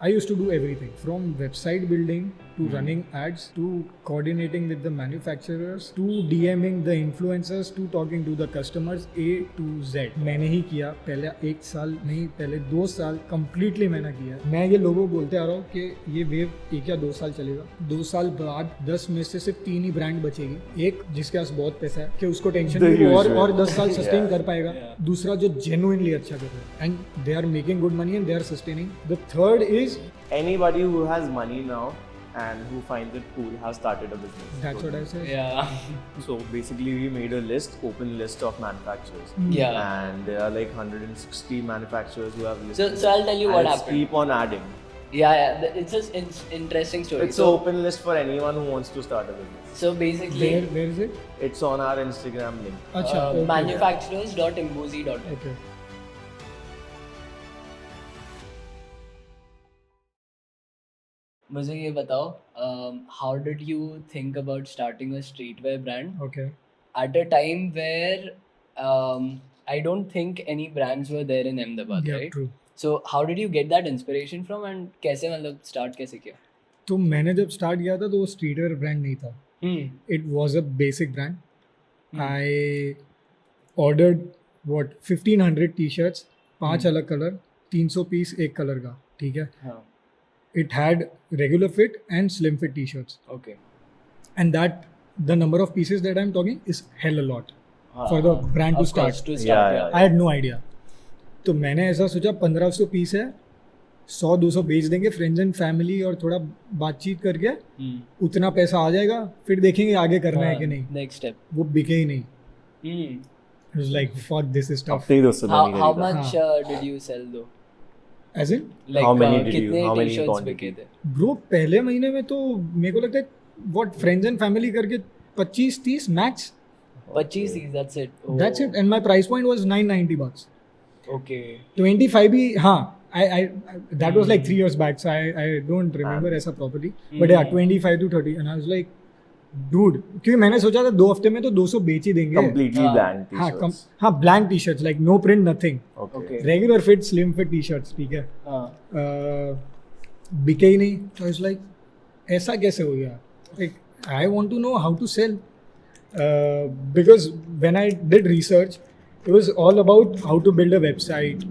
I used to do everything from website building to running ads to coordinating with the manufacturers to DMing the influencers to talking to the customers A to Z. मैंने ही किया पहले 1 साल नहीं पहले 2 साल completely मैंने किया. मैं ये लोगों को बोलते आ रहा हूँ कि ये वेव 1 या 2 साल चलेगा. 2 साल बाद 10 में से सिर्फ 3 ही ब्रांड बचेगी. एक जिसके पास बहुत पैसा है कि उसको टेंशन नहीं और 10 साल सस्टेन कर पाएगा. दूसरा जो जेन्युइनली अच्छा कर रहा है and they are making good money and they are sustaining. The third is anybody who has money now and who finds it cool has started a business. That's what I said. Yeah. So basically we made a list, open list of manufacturers. Yeah. And there are like 160 manufacturers who have listed. So I'll tell you what and happened. Keep on adding. Yeah. It's just interesting story. It's an open list for anyone who wants to start a business. So basically, Where is it? It's on our Instagram link. अच्छा. Okay. manufacturers.imbuzi.in. Okay. मुझे ये बताओ, how did you think about starting a streetwear brand Okay. at a time where I don't think any brands were there in Ahmedabad, Yeah, right? true. So how did you get that inspiration from and कैसे मतलब start कैसे किया? तो मैंने जब start किया था तो वो स्ट्रीटवेयर ब्रांड नहीं था. It was a basic brand. I ordered what 1500 t-shirts, 5 अलग कलर, 300 पीस एक कलर का. ठीक है. हाँ. It had regular fit and slim fit t-shirts. Okay. And that the number of pieces that I'm talking is hell a lot for the brand to Of start. course, to start. Yeah. I had no idea. तो मैंने ऐसा सोचा 1500 piece है, 100-200 बेच देंगे friends and family और थोड़ा बातचीत करके उतना पैसा आ जाएगा, फिर देखेंगे आगे करना है कि नहीं. Next step. वो बिके ही नहीं. It was like fuck this is tough. हफ्ते ही 200 How much did you sell though? As in Like How many did कितने you- how many t-shirts quantity? बिके थे? ब्रो पहले महीने में तो मेरे को लगता है what friends and family करके 25-30 max. 25, that's it. Oh. That's it. And my price point was $990. Okay. 25 भी हाँ. I that was like 3 years back, so I don't remember ऐसा properly. But yeah, 25 to 30, and I was like, dude, क्योंकि मैंने सोचा था 2 हफ्ते में तो 200 बेच ही देंगे. Completely blank हाँ t-shirts. हाँ blank t-shirts like no print nothing. Okay. Regular fit slim fit t-shirts. ठीक है. बिके ही नहीं. So I was like, ऐसा कैसे हो गया? Like I want to know how to sell. Because when I did research, it was all about how to build a website,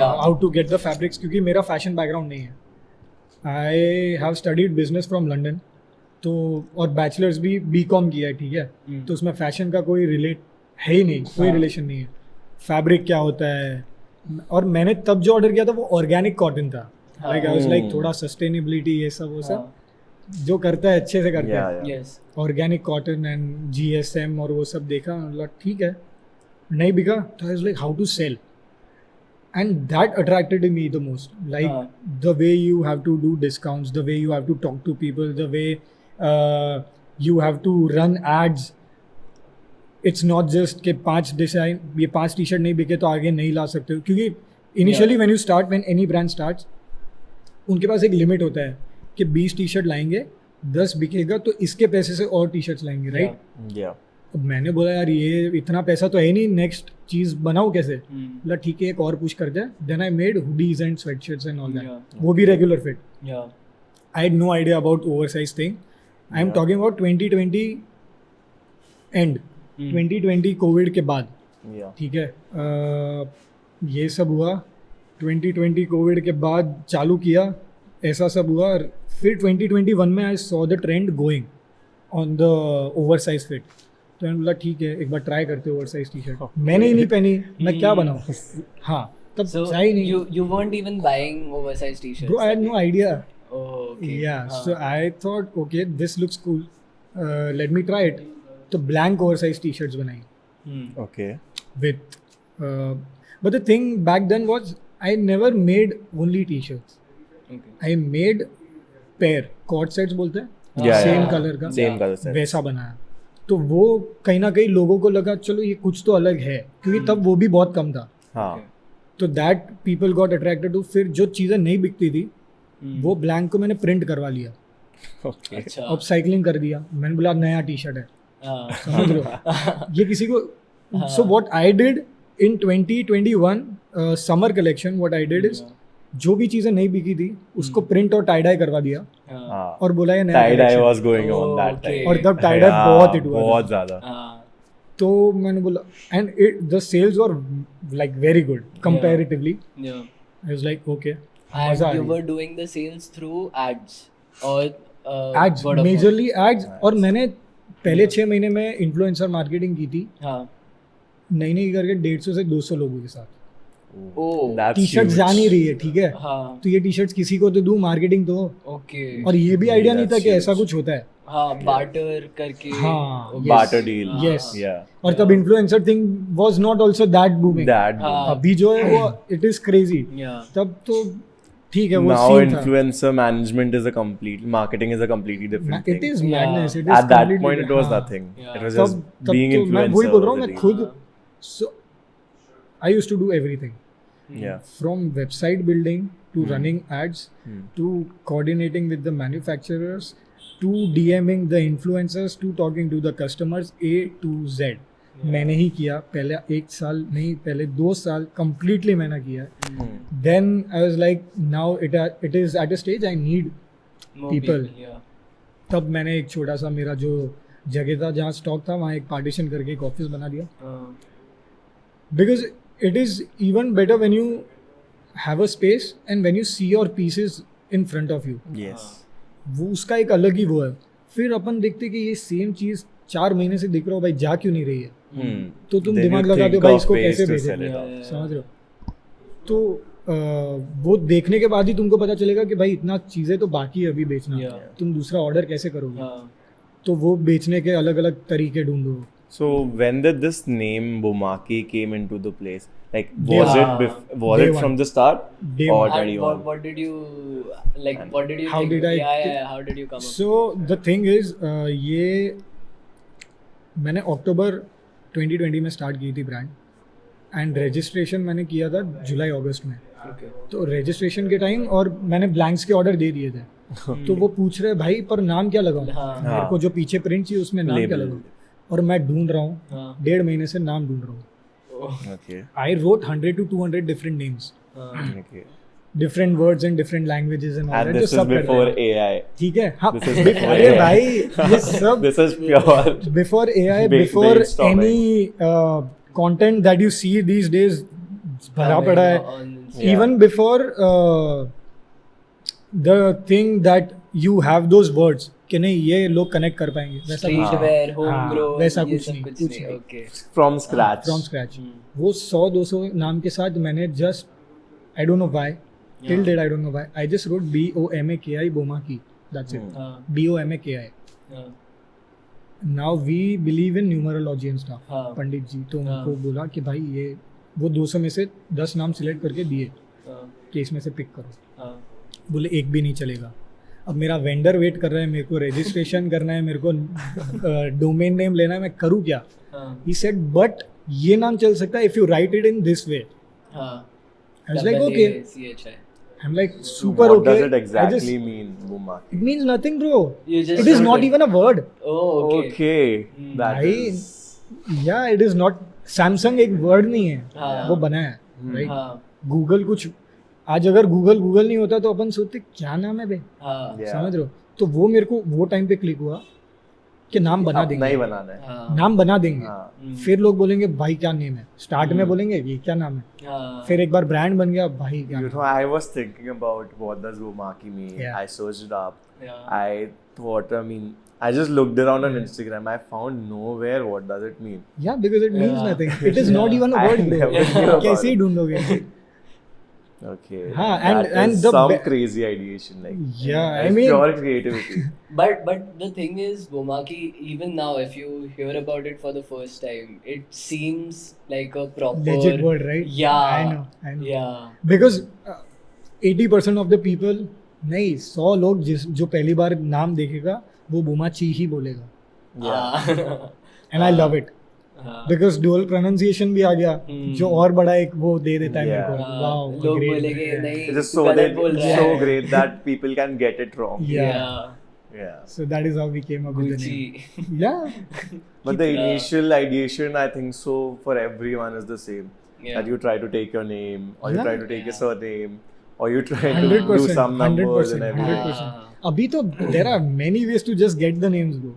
how to get the fabrics. क्योंकि मेरा fashion background नहीं है. I have studied business from London. तो और bachelors भी BCom किया है. ठीक है. तो उसमें फैशन का कोई रिलेट है ही नहीं, कोई रिलेशन नहीं है. फैब्रिक क्या होता है. और मैंने तब जो ऑर्डर किया था वो ऑर्गेनिक कॉटन था. लाइक आई वाज लाइक थोड़ा सस्टेनेबिलिटी ये सब वो सब जो करता है अच्छे से करता है. Yes. Organic cotton and GSM और वो सब देखा. मतलब ठीक है, नहीं बिका तो I was like how to sell. And that attracted me the most. Like the way you have to do discounts, the way you have to talk to people, the way you have to run ads. It's not just कि 5 design ये 5 T-shirt नहीं बिके तो आगे नहीं ला सकते हो. क्योंकि initially when you start, when any brand starts, उनके पास एक लिमिट होता है कि 20 टी-शर्ट लाएंगे, 10 बिकेगा तो इसके पैसे से और टी-शर्ट्स लाएंगे. राइट. Yeah. अब मैंने बोला यार ये इतना पैसा तो है नहीं, नेक्स्ट चीज़ बनाऊँ कैसे. बोला ठीक है एक और पुश कर जाए. Then I made hoodies and sweatshirts and all that. वो भी regular fit. I had no idea about oversize thing. I am talking about 2020 and 2020 covid के बाद. ठीक है. ये सब हुआ 2020 कोविड के बाद चालू किया, ऐसा सब हुआ. फिर 2021 में I saw the trend going on the oversize fit. तो मैंने बोला ठीक है एक बार ट्राई करते ओवरसाइज टी-शर्ट. मैंने ही नहीं पहनी, मैं क्या बनाऊँ. हाँ तब चाहिए नहीं. You weren't even buying oversized t-shirts. Bro, I had no idea. Oh, okay. Yeah, so I thought, okay, this looks cool. Let me try it. तो blank oversized t-shirts बनाई. Okay. With, but the thing back then was I never made only t-shirts. Okay. I made pair, cord sets बोलते हैं. Yeah, Same yeah. color का. Same color set. वैसा बनाया. तो वो कहीं ना कहीं लोगों को लगा चलो ये कुछ तो अलग है, क्योंकि तब वो भी बहुत कम था. हाँ. तो that people got attracted to. फिर जो चीज़ें नहीं बिकती थी वो ब्लैंक को मैंने प्रिंट करवा लिया. Okay. अच्छा. अपसाइक्लिंग कर दिया. मैंने बोला नया टी-शर्ट है. समझ लो ये किसी को. So what I did in 2021 summer collection, what I did is जो भी चीजें नहीं बिकी थी उसको प्रिंट और टाई डाई करवा दिया हाँ. और बोला ये नया tie dye collection was going on Oh, that okay. time. और तब टाई डाई हाँ, बहुत हिट हुआ बहुत था। ज्यादा. हाँ. तो मैंने बोला and the sales were like very good comparatively Yeah. I was like okay And मजा आ you रही were doing the sales through ads or ads word of mouth? Majorly ads और मैंने पहले 6 महीने में इन्फ्लुएंसर मार्केटिंग की थी हाँ. नई नई करके 150 से 200 लोगों के साथ Oh. That's T shirt huge. जा नहीं रही है ठीक है हाँ. तो ये टी शर्ट्स किसी को तो दूं मार्केटिंग तो हो। Okay. और ये भी आइडिया नहीं था That's कि ऐसा huge. कुछ होता है हाँ, barter करके. हाँ, Okay. Barter deal. Yes. Yeah. और तब influencer thing was not also that booming That. हाँ. अभी जो है वो इट इज क्रेजी Yeah. तब तो ठीक है वो Now सीन था influencer management is a complete marketing is a completely different it thing. Is Yeah. Madness it is At that point it was nothing. Yeah. It was तब just तब being तो मैं influencer. वही बोल रहा हूँ was मैं the खुद so I used to do everything deal. Yeah. from website building to running ads Hmm. to coordinating with the manufacturers to DMing the influencers to talking to the customers A to Z मैंने ही किया पहले 1 साल नहीं पहले 2 साल completely मैंने किया Hmm. then I was like now it is at a stage I need More People. Yeah. तब मैंने एक छोटा सा मेरा जो जगह था जहाँ स्टॉक था वहाँ एक पार्टीशन करके एक ऑफिस बना दिया because it is even better when you have a space and when you see your pieces in front of you Yes. वो उसका एक अलग ही वो है फिर अपन देखते कि ये सेम चीज 4 महीने से दिख रहा हो भाई जा क्यों नहीं रही है Hmm. तो तुम Then दिमाग you लगाते हो think भाई of इसको ways कैसे to भेजें sell it Yeah, off. yeah. समझ रहे हो तो वो देखने के बाद ही तुमको पता चलेगा कि भाई इतना चीज़ें तो बाकी है अभी बेचना Yeah. तुम दूसरा ऑर्डर कैसे करोगे हाँ. तो वो बेचने के अलग अलग तरीके ढूंढो So when did this name Bomaachi came into the place? Like Day was one. it was Day it one. from the start Day or one. And 21? what did you like? What did you How think? did I Yeah. How did you come up? So the thing is ये मैंने अक्टूबर 2020 में start की थी brand and registration मैंने किया था जुलाई अगस्त में Okay. तो रजिस्ट्रेशन के टाइम और मैंने ब्लैंक्स के ऑर्डर दे दिए थे तो वो पूछ रहे भाई पर नाम क्या लगाऊं हाँ. मेरे को जो पीछे प्रिंट चाहिए उसमें नाम क्या Label. लगाऊं और मैं ढूंढ रहा हूँ हाँ. 1.5 महीने से नाम ढूंढ रहा हूँ Okay. I wrote 100 to 200 different names हाँ. Okay. Different words and different languages and all And that जो this is सब कर before रहे हैं AI. ठीक है हाँ This is before अरे AI. भाई ये सब This is pure. before AI, Ba- before brainstorming. any content that you see these days भरा पड़ा है On Instagram. Yeah. even before the thing that you have those words कि नहीं ये लोग कनेक्ट कर पाएंगे वैसा कुछ Streetwear, हाँ, homegrown, वैसा ये कुछ सब नहीं कुछ कुछ नहीं. नहीं Okay. From scratch. From scratch Hmm. वो 100-200 नाम के साथ मैंने just I don't know why till date I don't know why I just wrote BOMAKI Bomaachi that's it हाँ. BOMAKI हाँ. Now we believe in numerology and stuff हाँ. पंडित जी तो हाँ. उनको बोला कि भाई ये वो 200 में से 10 नाम सिलेक्ट करके दिए हाँ. कि इसमें से पिक करो हाँ. बोले एक भी नहीं चलेगा अब मेरा वेंडर वेट कर रहा है मेरे को रजिस्ट्रेशन करना है मेरे को डोमेन नेम लेना है मैं करूँ क्या हाँ. ही सेड बट ये नाम चल सकता है if you write it in this way हाँ. I was like okay I CHI. Am like super What okay does it exactly mean, Bomaachi? It means nothing bro You just it is wrote not it. Even a word Oh, okay. Okay. That भाई is. Yeah it is not Samsung एक word नहीं है हाँ. वो बना है right हाँ. Google कुछ आज अगर गूगल नहीं होता तो अपन सोचते क्या नाम है बे हाँ. Yeah. समझ रहे हो तो वो मेरे को वो टाइम पे क्लिक हुआ कि नाम बना अपना ही देंगे बनाना है. हाँ. नाम बना देंगे हाँ. फिर लोग बोलेंगे भाई क्या नेम है स्टार्ट में बोलेंगे ये क्या नाम है हाँ. फिर एक बार ब्रांड बन गया भाई क्या You नाम know, I was thinking about what does Bomaachi mean. Yeah. I searched it up. Yeah. I thought, I mean, I just looked around on Instagram. I found nowhere what does it mean. या because it means Yeah. Nothing it is not Yeah. Even a I word never bro knew about कैसे ही it. ढूंढोगे Okay. हाँ, That and is the some be- crazy ideation. Like, Yeah, I it's mean- pure creativity. But the thing is, Bomaachi, even now, if you hear about it for the first time, it seems like a proper legit word right Yeah. I know Yeah. Because 80% of the people नहीं 100 लोग जो पहली बार नाम देखेगा वो बोमाची ही बोलेगा and I love it हाँ. Because dual pronunciation भी आ गया जो और बड़ा एक वो दे देता है मेरे को Yeah. वाओ लोग बोलेंगे नहीं It is तू so गलत बोल रहा so है. great that people can get it wrong. Yeah. Yeah. so that is how we came up with the name Gucci. yeah But the Yeah. initial ideation, I think so, for everyone is the same. Yeah. That you try to take your name or you Yeah. try to take a surname or you try to 100%, do some numbers and 100%, everything. 100%. अभी तो there are many ways to just get the names bro.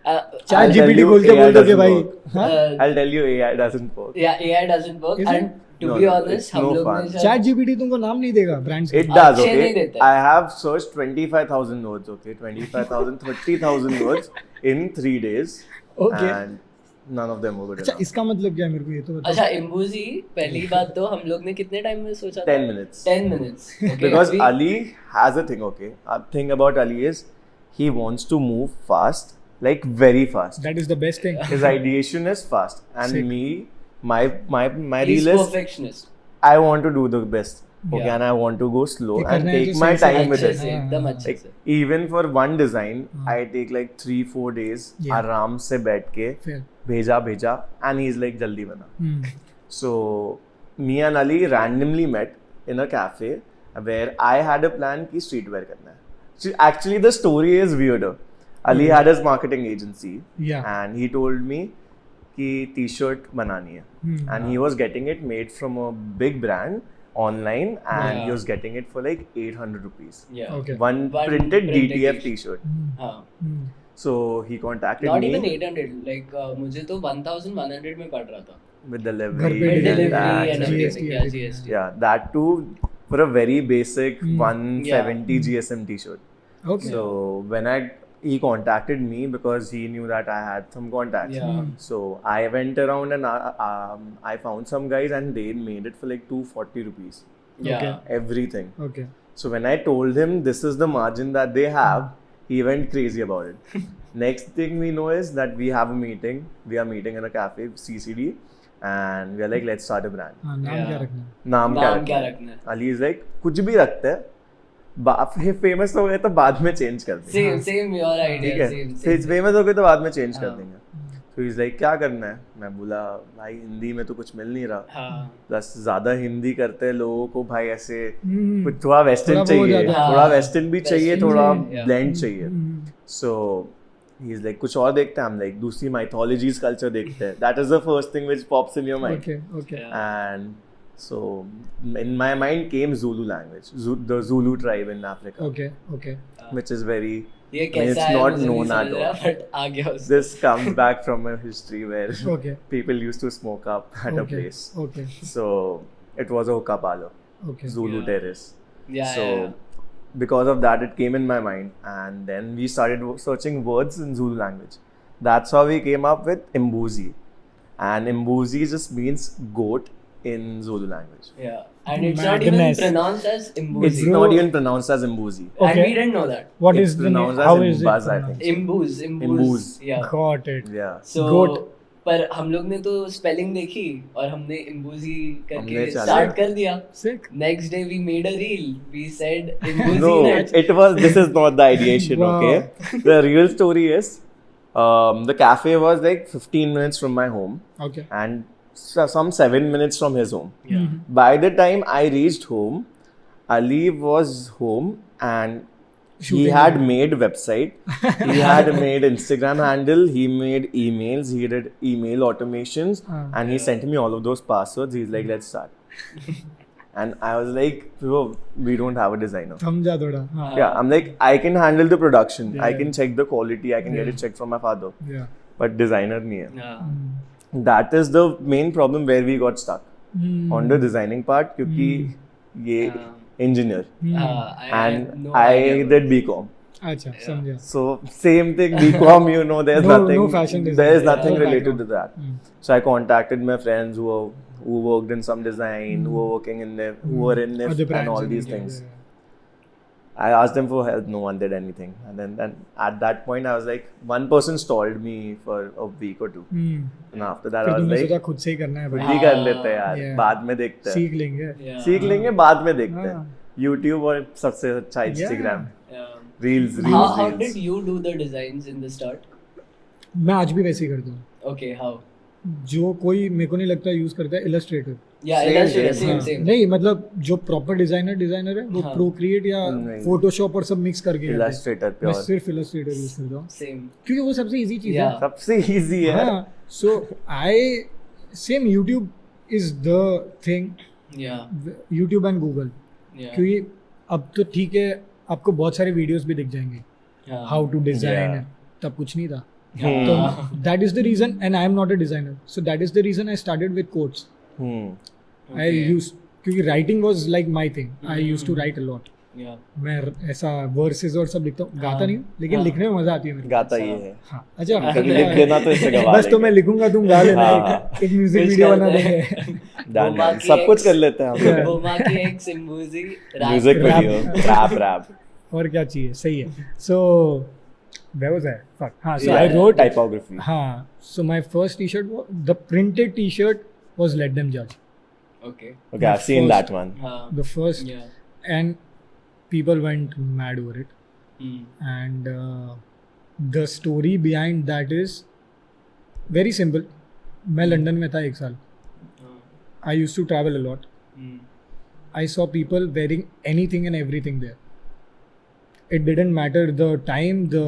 Uh, Chat I'll tell GPT you, बोलते AI बोलते कि doesn't भाई work. हाँ I'll tell you, AI doesn't work. yeah, AI doesn't work. Is And it? to No, be no, honest, it's हम no लोग fun. ने Chat GPT तुमको नाम नहीं देगा brands It का. does, अच्छे नहीं okay? देता है. I have searched 25,000 words, okay? 25,000, 30,000 words in 3 days. Okay. And none of them were good अच्छा enough. इसका मतलब क्या है मेरे को ये तो बता. अच्छा इम्बूजी पहली बात तो हम लोग ने कितने टाइम में सोचा 10 minutes. 10 minutes. Okay. Because We- Ali has a thing, okay? A thing about Ali is he wants to move fast, like very fast. That is the best thing. His ideation is fast. And Sick. me, my he's reel is perfectionist. I want to do the best. Okay, Yeah. and I want to go slow ये and करना है take जो my सही time with अच्छे it. से एकदम अच्छे Like, से. even for one design, I take like 3-4 days Yeah. आराम से बैठ के Fair. भेजा and he's like जल्दी बना. Hmm. So me and Ali randomly met in a cafe where I had a plan कि streetwear करना है. So actually the story is weirder. Ali had his marketing agency Yeah. and he told me कि t-shirt बनानी है. Hmm. And he was getting it made from a big brand online and he Yeah. was getting it for like 800 rupees. Yeah. Okay. One One printed printed DTF t-shirt. t-shirt. हाँ. Hmm. So he contacted Not me even 800. Like मुझे तो 1100 में पड़ रहा था. with घर delivery, पे With and delivery tax and and everything. GST, Yeah, everything. GST. yeah, that too for a very basic Hmm. 170 GSM t-shirt. Okay. So when he contacted me because he knew that I had some contacts. Yeah. Hmm. So I went around and I found some guys and they made it for like 240 rupees. Yeah. Okay. Everything. Okay. So when I told him this is the margin that they have, he went crazy about it. Next thing we know is that we have a meeting. We are meeting in a cafe, CCD, and we are like, let's start a brand. हाँ नाम Yeah. क्या रखना है? नाम क्या नाम क्या रखना है? रखना है? Ali is like, कुछ भी रखते हैं. फेमस हो गए तो बाद में चेंज कर देंगे. Same your idea. ठीक है. Same. फेमस हो गए तो बाद में चेंज कर हाँ. देंगे. तो he's like, क्या करना है? मैं बोला भाई हिंदी में तो कुछ मिल नहीं रहा. हाँ. प्लस ज्यादा हिंदी करते हैं लोगों को भाई ऐसे Hmm. कुछ थोड़ा वेस्टर्न थोड़ा वो हो चाहिए, जाता है. थोड़ा वेस्टर्न भी चाहिए, Western थोड़ा चाहिए, yeah. ब्लेंड चाहिए. Hmm. So he's like कुछ और देखते हैं. I'm like दूसरी mythologies culture देखते हैं. That is the first thing which pops in your mind. Okay. Okay. Yeah. And so in my mind came Zulu language, the Zulu tribe in Africa, Okay. Okay. which is very ये I mean, कैसा it's है not मुझे known नहीं at समझ रहा all. but आ गया उससे. This comes back from a history where Okay. people used to smoke up at a Okay. place. Okay. So it was a hookah parlor, Okay. Zulu Yeah. terrace. Yeah, So yeah. because of that, it came in my mind, and then we started searching words in Zulu language. That's how we came up with Imbuzi, and Imbuzi just means goat in Zulu language. Yeah. And it's not even Madness. pronounced as It's Imbuzi. Bro. not even pronounced as Imbuzi. And Okay. we didn't know that. What It's is the name? pronounced as How is it? Imbuz, I pronounced? think. Imbuz. Imbuz. Yeah. Got it. Yeah. So, Goat. पर हम लोग ने तो spelling देखी और हमने इम्बूजी करके हमने चालू स्टार्ट कर दिया. Sick. Next day we made a reel. We said Imbuzi No, in it. it was. This is not the ideation. Wow. Okay. The real story is, the cafe was like 15 minutes from my home, Okay. and some 7 minutes from his home. Yeah. By the time I reached home, Ali was home and he Shooting had video. made website. He had made Instagram handle. He made emails. He did email automations, and he sent me all of those passwords. He's like, "Let's start." And I was like, "Bro, we don't have a designer." समझा थोड़ा. हाँ. Yeah, I'm like, I can handle the production. I Yeah. can check the quality. I can get it checked from my father. Yeah. But designer nahi hai. Yeah. That is the main problem where we got stuck Hmm. on the designing part क्योंकि ये engineer I had and no I idea. did BCom. अच्छा समझा. So same thing BCom, you know, there's No- nothing. no fashion design. There is Yeah. nothing No related background. to that. Hmm. So I contacted my friends who worked in some design, who were working in NIF, who were in NIF Other and brands all in these India, things. yeah. I asked them for help. No one did anything. And then at that point, I was like, one person stalled me for a week or two. Hmm. And after that, फिर I was तुमने like, सोचा खुद से ही करना है खुद भाई. ही कर लेते हैं यार, Yeah. बाद में देखते हैं. सीख लेंगे. Yeah. सीख लेंगे, बाद में देखते हैं. हाँ. YouTube और सबसे अच्छा Instagram. Yeah. Reels. How did you do the designs in the start? मैं आज भी वैसे ही करता हूँ. Okay, how? जो कोई मेरे को नहीं लगता यूज करता है Illustrator. Yeah, Same, Illustrator, same. same. नहीं मतलब जो प्रॉपर डिजाइनर है वो हाँ. प्रोक्रिएट या नहीं. फोटोशॉप और सब मिक्स करके करते हैं. Illustrator मैं pure. सिर्फ इलस्ट्रेटर यूज करता हूँ Same. क्योंकि वो सबसे इजी चीज Yeah. है. सबसे easy है. हाँ. So I same YouTube is the thing. Yeah. YouTube and Google. Yeah. क्योंकि अब तो ठीक है, आपको बहुत सारे वीडियोस भी दिख जाएंगे Yeah. How to design, Yeah. तब कुछ नहीं था. Yeah. तो that is the reason, and I am not a designer, so that is the reason I started with quotes. I Okay. Use, क्योंकि writing was like my thing, I used to Hmm. Write a lot. Yeah. मैं ऐसा versus और सब लिखता हूँ, गाता हाँ. नहीं हूँ, लेकिन हाँ. लिखने में मजा आती है मेरे को. गाता ये है. हाँ, अच्छा. कभी लिख देना तो इससे गवा बस तो मैं लिखूंगा, तुम गा लेना. हाँ. एक म्यूजिक कुछ वीडियो कर बना दे. देंगे. Done. Bomaachi सब कुछ X. कर लेते हैं हम. Yeah. Bomaachi X Imbuzi rap. Music rap. Video, rap. और क्या चाहिए, सही है. So where was I? Fuck. हाँ, so Yeah, I wrote. typography. हाँ, so my first T-shirt was, the printed T-shirt was Let Them Judge. Okay. Okay, I've seen first- that one. The first, Yeah. and people went mad over it. Hmm. And the story behind that is very simple. मैं London में था एक साल. I used to travel a lot. Hmm. I saw people wearing anything and everything there. It didn't matter the time, the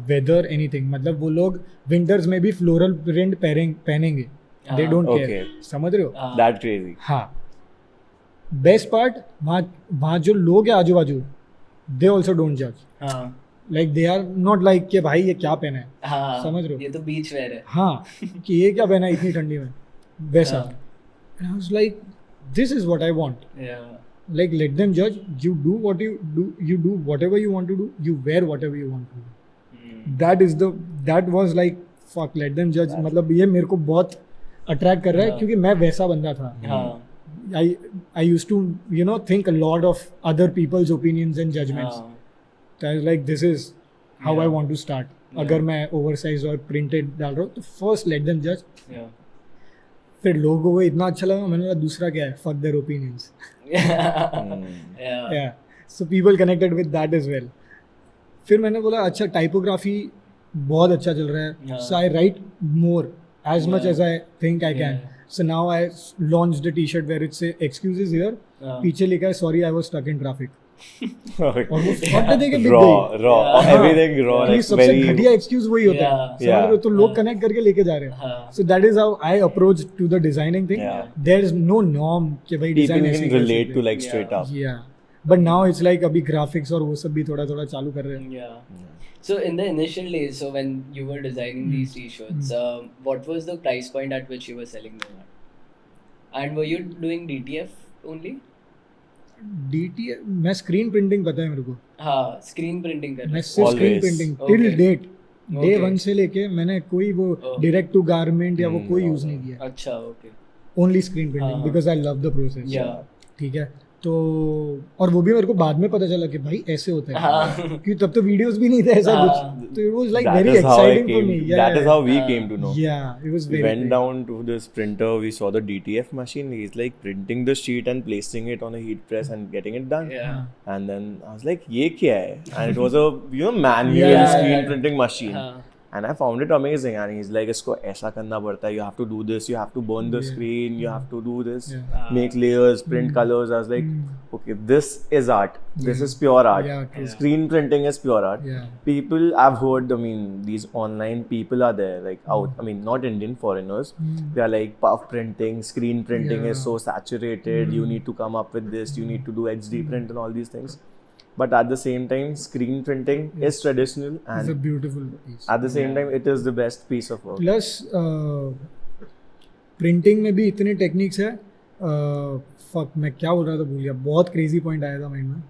weather, anything. मतलब वो लोग winters में भी floral print पहनेंगे. They don't care. Okay. समझ रहे हो? That crazy. हाँ. Best part, वहाँ जो लोग हैं आजू बाजू, they also don't judge. हाँ. Like they are not like कि भाई ये क्या पहना है. हाँ. समझ रहे हो? ये तो बीच वेयर है. हाँ, कि ये क्या पहना है इतनी ठंडी में, वैसा. हाँ. And I was like, this is what I want. Yeah. Like let them judge. You do what you do. You do whatever you want to do. You wear whatever you want to do. Hmm. That was like fuck. Let them judge. मतलब ये मेरे को बहुत attract कर रहा है हाँ. क्योंकि मैं वैसा बंदा था. हाँ. I used to think a lot of other people's opinions and judgments. हाँ. So I was like, this is how I Yeah. want to start. Yeah. अगर मैं oversized और printed डाल रहा हूँ तो first let them judge. Yeah. फिर लोगों को इतना अच्छा लगा, मैंने बोला दूसरा क्या है, fuck their opinions. Yeah. Yeah. So people connected with that as well. फिर मैंने बोला अच्छा टाइपोग्राफी बहुत अच्छा चल रहा है. Yeah. So I write more as much Yeah. as I think I can. Yeah. So now I launched a t-shirt where it say excuses here. पीछे लिखा है sorry I was stuck in traffic. और वो फट दे के बिक Raw, गई. raw, Yeah. everything raw. ये Like सबसे very. घटिया एक्सक्यूज वही होता है. Yeah. समझ रहे हो? तो लोग Yeah. कनेक्ट करके लेके जा रहे हैं. हाँ. So that is how I approach to the designing thing. Yeah. There is no norm कि भाई People design ऐसे can ही कर relate सकते to हैं. like straight up. Yeah. But now it's like अभी graphics और वो सब भी थोड़ा थोड़ा चालू कर रहे हैं. Yeah. So in the initial days, so when you were designing these t-shirts, what was the price point at which you were selling them at? And were you doing DTF only? DT मैं screen printing पता है मेरे को. हाँ, screen printing कर मैं रहे सिर्फ screen Always. Printing Okay. Till date day Okay. 1 से लेके मैंने कोई वो Oh. डायरेक्ट टू गारमेंट या वो कोई यूज नहीं किया. अच्छा, okay. ओनली स्क्रीन प्रिंटिंग हाँ. Because I love the process. Yeah. ठीक है. तो और वो भी मेरे को बाद में पता चला कि भाई ऐसे होता है. हाँ. क्योंकि तब तो वीडियोस भी नहीं थे ऐसा हाँ. कुछ. तो it was like That very is how I exciting for came. Me. That is how we Yeah. came to know. Yeah, it was We very went great. down to this printer. We saw the DTF machine. He's like printing the sheet and placing it on a heat press and getting it done. Yeah. And then I was like, "ये क्या है?" And it was a manual Yeah. screen printing machine. हाँ. And I found it amazing. And he's like, "इसको ऐसा करना पड़ता है. You have to do this. You have to burn the Yeah. screen. You have to do this. Yeah. Make layers, print colors." I was like, "Okay, this is art. This is pure art. Yeah, true. Screen printing is pure art." Yeah. People I've heard, I mean, these online people are there, like out, I mean, not Indian, foreigners. They are like puff printing, screen printing is Yeah. so saturated, you need to come up with this, you need to do HD print and all these things. But at the same time, screen printing is traditional, It's a and beautiful piece. at the same time, it is the best piece of work. Plus printing में भी इतने techniques है. Fuck मैं क्या बोल रहा था, भूल गया. बहुत क्रेजी पॉइंट आया था माइंड में.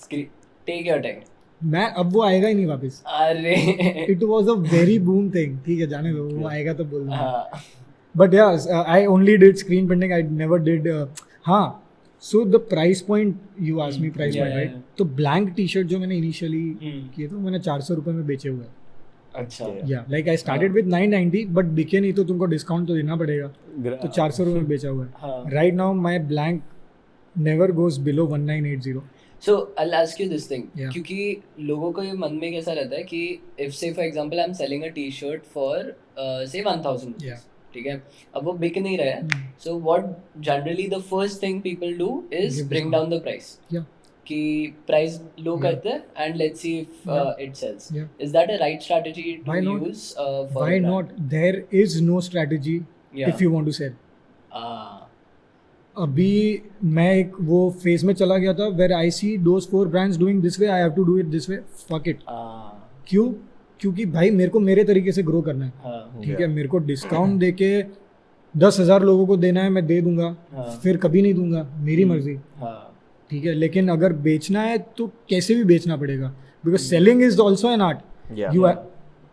Screen. Take your time. मैं अब वो आएगा ही नहीं वापस. अरे. It was a very boom thing. ठीक है, जाने दो, वो आएगा तो बोल दूंगा. हाँ. But yeah, I only did screen printing. I never did. हाँ. So the price point you asked me price Yeah, point, right? yeah. तो blank T-shirt जो मैंने initially Hmm. किए थे, मैंने 400 रुपए में बेचे हुए हैं. अच्छा. Yeah, like I started with 990, but बिके नहीं तो तुमको डिस्काउंट तो देना पड़ेगा. तो 400 रुपए में बेचा हुआ है. हाँ. Right now my blank never goes below 1980. So I'll ask you this thing. Yeah. क्योंकि लोगों को ये मन में कैसा रहता है कि if say for example I'm selling a T-shirt for say 1000 rupees. Yeah. ठीक है, अब वो बिक नहीं रहा है. So what generally the first thing people do is Give bring discount. down the price. Yeah. कि प्राइस लो Yeah. करते हैं and let's see if it sells. Yeah. Is that a right strategy to Why not? use for Why a brand? not? There is no strategy Yeah. if you want to sell. Ah. अभी मैं एक वो phase में चला गया था where I see those 4 brands doing this way, I have to do it this way, fuck it. क्यों? क्योंकि भाई मेरे को मेरे तरीके से ग्रो करना है. ठीक है, मेरे को डिस्काउंट दे के 10,000 लोगों को देना है, मैं दे दूंगा. फिर कभी नहीं दूंगा, मेरी मर्जी. ठीक है, लेकिन अगर बेचना है तो कैसे भी बेचना पड़ेगा, because selling is also an art. You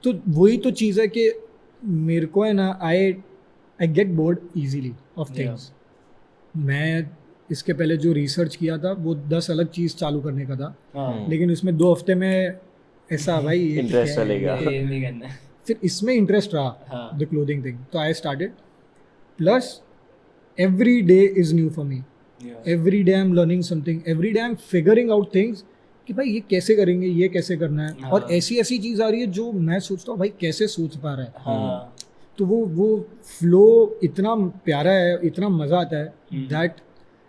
तो वही तो चीज़ है कि मेरे को है ना, I get bored easily of things. मैं इसके पहले जो रिसर्च किया था वो 10 अलग चीज़ चालू करने का था, लेकिन उसमें 2 हफ्ते में ऐसा भाई इंटरेस्ट चलेगा, फिर इसमें इंटरेस्ट रहा, द क्लोथिंग थिंग. तो I started. Plus every day is new for me. Every day I am learning something, every day I am figuring out things कि भाई ये कैसे करेंगे, ये कैसे करना है. और ऐसी ऐसी चीज़ आ रही है जो मैं सोचता हूँ भाई कैसे सोच पा रहा है. तो वो फ्लो इतना प्यारा है, इतना मज़ा आता है that,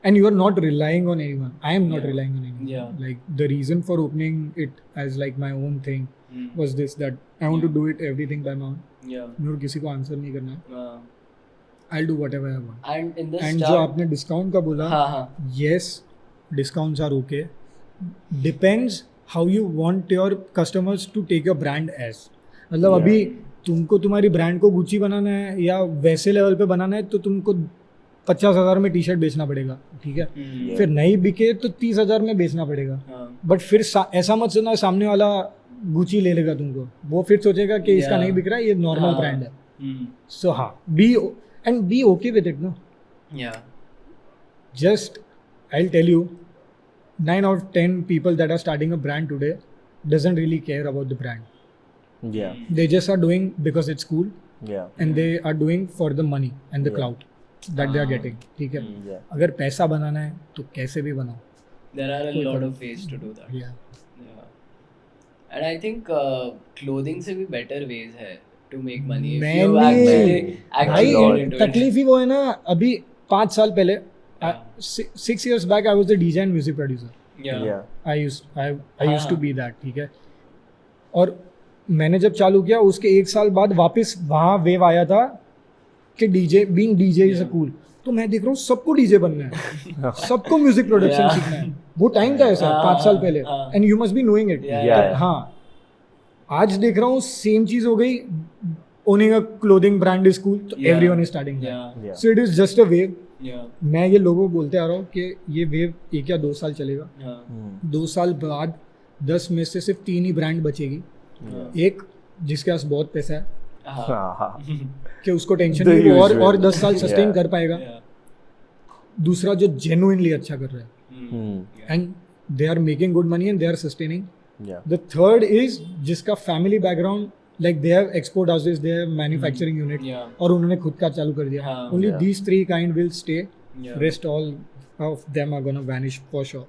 and you are not relying on anyone. I am not relying on anyone. Like the reason for opening it as like my own thing was this, that I want to do it everything by my own. मेरे को किसी को answer नहीं करना है. I'll do whatever I want. And जो आपने discount का बोला, yes, discounts are okay. Depends how you want your customers to take your brand as. मतलब अभी तुमको तुम्हारी ब्रांड को गुच्ची बनाना है या वैसे लेवल पे बनाना है तो तुमको 50,000 में टी शर्ट बेचना पड़ेगा. ठीक है, फिर नहीं बिके तो 30,000 में बेचना पड़ेगा. बट फिर ऐसा मत सुना सामने वाला गुची ले लेगा तुमको, वो फिर सोचेगा कि इसका नहीं बिक रहा है, ये नॉर्मल ब्रांड है. सो हाँ, be okay with it. No, just I will tell you, 9 out of 10 people that are starting a brand today doesn't really care about the brand. They just are doing because it's cool. And they are doing for the money and the clout that they are getting. ठीक है, अगर पैसा बनाना है तो कैसे भी बनाओ. There are a lot of ways to do that. And I think clothing से भी better ways है to make money. If you actually get into it. तकलीफ ही वो है ना. अभी 5 साल पहले, 6 years back, I was the DJ and music producer. I used to be that. ठीक है, और मैंने जब चालू किया उसके 1 साल बाद वापस वहाँ वेव आया था कि DJ, being DJ is a cool. तो मैं देख रहा हूँ सबको डीजे बनना है, सबको म्यूजिक प्रोडक्शन सीखना है. वो टाइम था ऐसा 5 साल पहले, and you must be knowing it. हाँ, आज देख रहा हूँ सेम चीज हो गई. Owning a clothing brand is cool, तो everyone is starting. So it is just a wave. मैं ये लोगों को बोलते आ रहा हूँ कि ये वेव 1 या 2 साल चलेगा. 2 साल बाद 10 में से सिर्फ 3 ही ब्रांड बचेगी. एक जिसके पास बहुत पैसा है कि उसको टेंशन नहीं, और 10 साल सस्टेन कर पाएगा. दूसरा जो जेन्युइनली अच्छा कर रहा है and they are making good money and they are sustaining. The third is जिसका family background, like they have export houses, they have manufacturing unit, और उन्होंने खुद का चालू कर दिया. Only these 3 kind will stay. Rest all of them are gonna vanish for sure.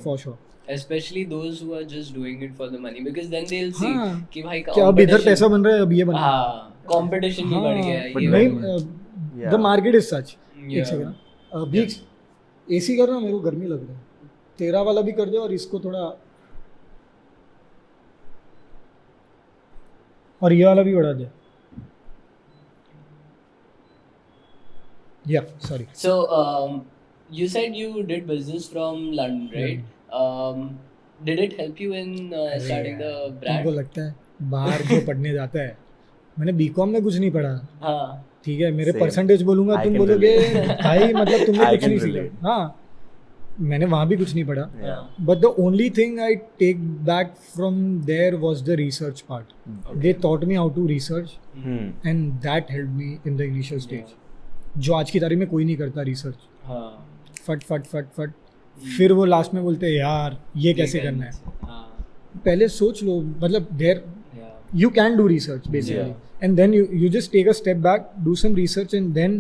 For sure. Especially those who are just doing it for the money, because then they'll see कि भाई क्या अब इधर पैसा बन रहा है, अब ये बन रहा है. कंपटीशन भी बढ़ गया है. But नहीं, the market is such. एक सेकंड, अभी एसी करना, मेरे को गर्मी लग रही है. तेरा वाला भी कर दे और इसको थोड़ा, और ये वाला भी बढ़ा दे. Yeah, sorry. So you said you did business from London, right? Did it help you in starting the brand? तुमको लगता है बाहर जो पढ़ने जाता है, मैंने बीकॉम में कुछ नहीं पढ़ा. ठीक है, मेरे परसेंटेज बोलूंगा, तुम बोलोगे भाई मतलब तुमने कुछ नहीं सीखा. हाँ, मैंने वहाँ भी कुछ नहीं पढ़ा. But the only thing I take back from there was the research part. They taught me how to research and that help me in the initial stage, जो आज की तारीख में कोई नहीं करता रिसर्च. फट फट फट फट, फिर वो लास्ट में बोलते हैं यार ये कैसे करना है. पहले सोच लो, मतलब there you can do research basically, and then you just take a step back, do some research, and then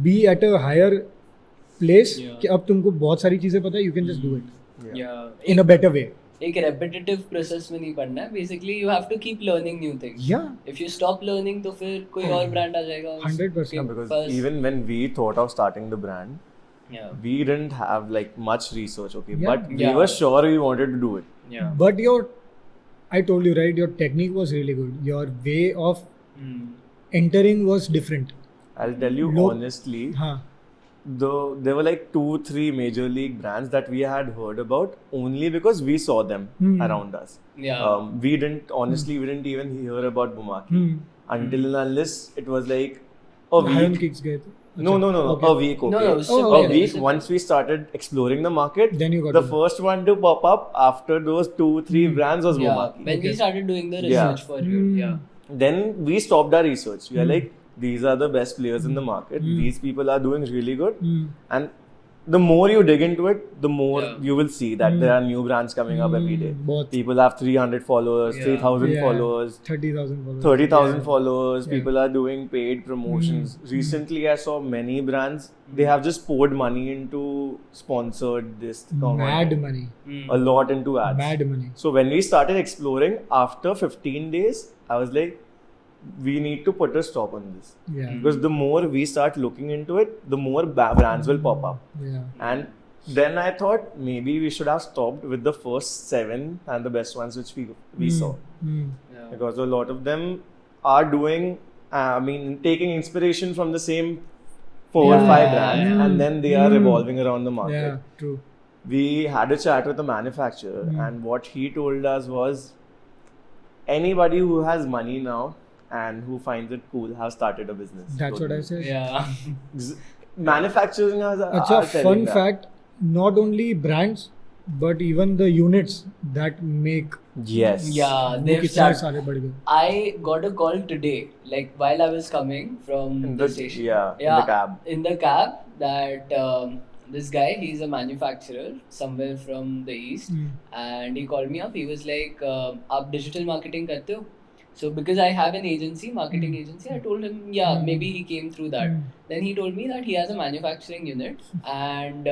be at a higher place कि अब तुमको बहुत सारी चीजें पता है, you can just do it in a better way. एक repetitive process में नहीं पढ़ना है. Basically you have to keep learning new things. If you stop learning तो फिर कोई और brand आ जाएगा. 100%. Because even when we thought of starting the brand, we didn't have like much research, but we were sure we wanted to do it. But I told you, right, your technique was really good. Your way of entering was different. I'll tell you honestly, there were like 2-3 major league brands that we had heard about only because we saw them around us. Yeah. We didn't even hear about Bomaachi until and unless it was like a Iron week. Kicks गए थे. No, Okay. a week. Okay. No, उससे Oh, पहले, okay. A week उससे once we started exploring the market, Then you got the to know. first one to pop up after those 2-3 brands was Yeah, Bomaachi. when we Okay. started doing the Yeah. research for you, yeah. Then we stopped our research. We are like, these are the best players in the market. These people are doing really good. And the more you dig into it, the more you will see that there are new brands coming up every day. बहुत. People have 300 followers, 3,000 Yeah. followers, 30,000 followers. 30,000 followers. Yeah. People are doing paid promotions. Recently, I saw many brands, they have just poured money into sponsored this. Mad money. A lot into ads. Mad money. So when we started exploring, after 15 days, I was like, we need to put a stop on this. Yeah. Because the more we start looking into it, the more brands will pop up. Yeah. And then I thought maybe we should have stopped with the first 7 and the best ones which we saw. Yeah. Because a lot of them are doing, taking inspiration from the same 4 or 5 brands and then they are revolving around the market. Yeah, true. We had a chat with the manufacturer and what he told us was anybody who has money now and who finds it cool have started a business. That's what I said. Yeah. Manufacturing are Acha, telling fun that. fact, not only brands but even the units that make Yes. Yeah, वो they've कितने started. सारे बढ़ गए. I got a call today, like while I was coming from In the the- station. yeah, in the cab. In the cab, that this guy, he's a manufacturer somewhere from the east, and he called me up. He was like, "आप digital marketing करते हो?" So because I have an agency, marketing agency, I told him, yeah, maybe he came through that. Then he told me that he has a manufacturing unit and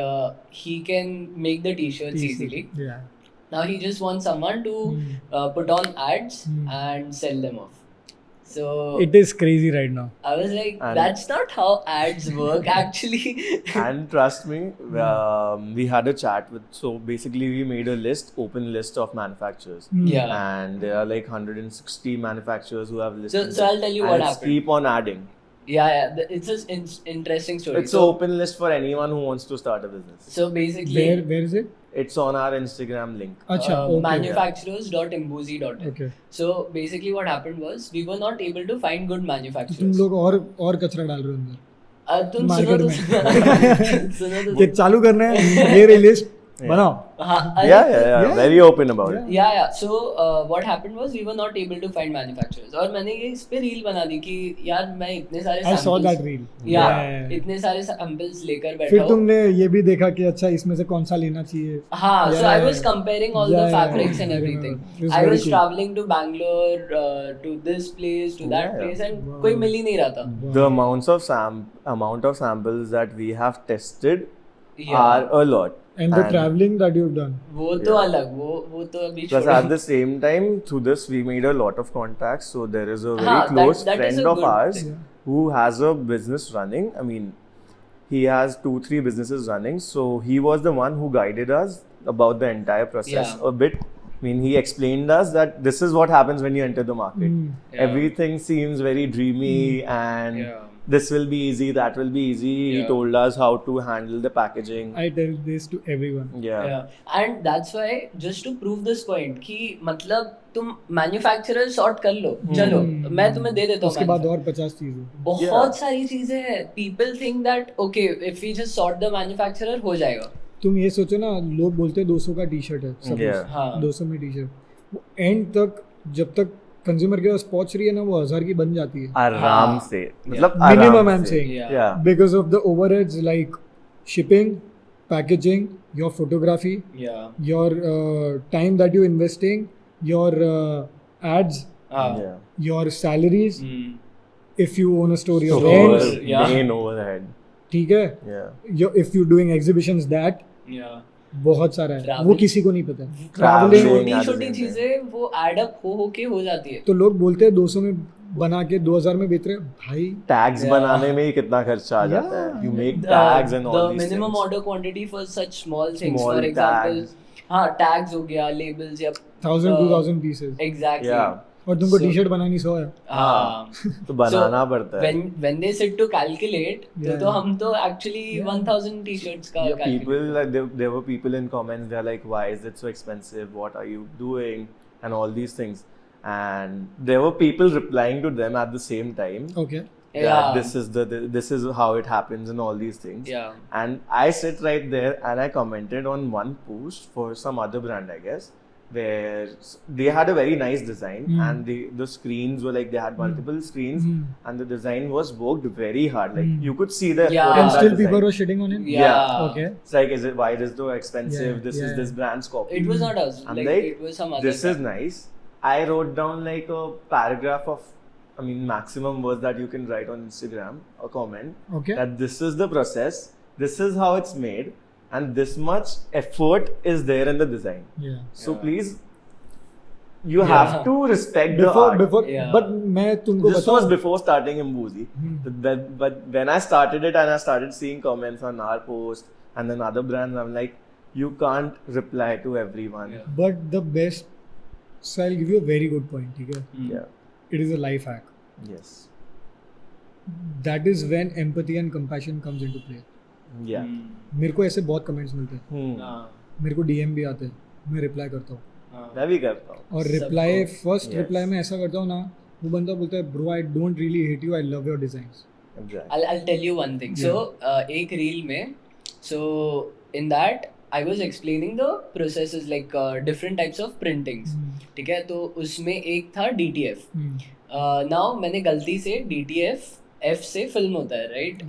he can make the t-shirts easily. Yeah. Now he just wants someone to put on ads and sell them off. So It is crazy right now. I was like, And- that's not how ads work actually. And trust me, we had a chat with, so basically we made a list, open list of manufacturers. Yeah. And there are like 160 manufacturers who have listed. So I'll tell you and what it's happened. keep on adding. Yeah. It's an interesting story. It's an open list for anyone who wants to start a business. So basically, Where is it? It's on our Instagram link. Acha, okay. manufacturers.imbuzi.in. Okay. So basically what happened was we were not able to find good तुम manufacturers. लोग और कचरा डाल रहे हो अंदर. तुम market सुनो में. सुनो तो ये चालू करना है, ये रही लिस्ट बनाओ. हाँ, अरे- Yeah. Very open about it. Yeah. So what happened was we were not able to find manufacturers. और मैंने ये इस पे रील बना दी कि यार मैं इतने सारे I saw samples- that reel. Yeah, इतने सारे samples लेकर बैठा फिर हूँ. तुमने ये भी देखा कि अच्छा इसमें से कौन सा लेना चाहिए. हाँ, so Yeah. I was comparing all the Yeah, fabrics yeah, and I everything. remember. It was I very was cool. traveling to Bangalore, to this place, to that Yeah. place, and Wow. कोई मिल ही नहीं रहा था. The amount of samples that we have tested Yeah. are a lot. And the traveling that you've done. वो तो अलग, वो तो अभी Plus, छोड़ो. at the same time, through this, we made a lot of contacts. So there is a very हाँ, close that is friend a of good ours thing. who has a business running. I mean, he has 2-3 businesses running. So he was the one who guided us about the entire process Yeah. a bit. I mean, he explained us that this is what happens when you enter the market. Yeah. Everything seems very dreamy and Yeah. this will be easy, that will be easy. He Yeah. told us how to handle the packaging. I tell this to everyone. Yeah. Yeah. And that's why just to prove this point कि मतलब तुम manufacturer sort कर लो, चलो मैं तुम्हें दे देता हूँ. उसके बाद और 50 चीजें. बहुत सारी चीजें हैं. People think that okay, if we just sort the manufacturer हो जाएगा. तुम ये सोचो ना, लोग बोलते हैं 200 का टी शर्ट है, Yeah. हाँ. 200 में टी शर्ट, वो एंड तक जब तक कंज्यूमर के पास पहुंच रही है ना, वो 1000 की बन जाती है. आराम से, मतलब Minimum आराम I'm से. saying. Yeah. Because of the overheads like shipping, packaging, your photography, Yeah. your time that you're investing, your ads, Yeah. your salaries, if you own a store, your So- rents, Yeah. Main overhead. ठीक है. Yeah. If you're doing exhibitions, that Yeah. बहुत सारा है, Travel. वो किसी को नहीं पता. Traveling. Traveling, at the छोटी same चीजें वो एड अप हो के हो जाती है. तो लोग बोलते हैं 200 में बना के 2000 में बेच रहे हैं. भाई Tags Yeah. बनाने में ही कितना खर्चा आ जाता है. You make tags and all the these minimum things. order quantity for such small things, Small for example, tags. हाँ tags हो गया, labels या 1000 2000 pieces. exactly. Yeah. और तुमको So- टी-शर्ट बनानी 100 है. तो बनाना पड़ता है. when they sit to calculate, तो हम तो actually 1000 t-shirts का Yeah, calculate people like there were people in comments. They're like, "Why is it so expensive? What are you doing?" and all these things. And there were people replying to them at the same time. Okay. Yeah. That this is how it happens and all these things. Yeah. And I sit right there and I commented on one post for some other brand, I guess, where they had a very nice design and the screens were like they had multiple screens and the design was worked very hard. Like you could see the Yeah. effort in And that still design. people were shitting on it. Yeah. Okay. It's like, is it why it is so expensive? Yeah, This is yeah. this brand's copy. It was not us. I'm Like, like, it was some other this is nice. I wrote down like a paragraph of, I mean, maximum words that you can write on Instagram, a comment. Okay. That this is the process, this is how it's made, and this much effort is there in the design. Yeah. So Yeah. please, you have to respect the art. Before, Yeah. but मैं तुमको This बताऊं. was before starting Imbuzi. But when I started it and I started seeing comments on our post and then other brands, I'm like, you can't reply to everyone. Yeah. But the best, so I'll give you a very good point. ठीक है? Yeah. It is a life hack. Yes. That is when empathy and compassion comes into play. Yeah. मेरे को ऐसे बहुत comments मिलते हैं. हाँ, मेरे को डीएम भी आते हैं. मैं रिप्लाई करता हूँ. हाँ. मैं भी करता हूँ. और रिप्लाई सबको. First Yes. रिप्लाई में ऐसा करता हूँ ना, वो बंदा बोलता है bro I don't really hate you, I love your designs. Exactly. I'll tell you one thing. So, एक reel में, so in that I was explaining the processes like different types of printings. ठीक है, तो उसमें एक था DTF. Now मैंने गलती से DTF F से फिल्म होता है, right?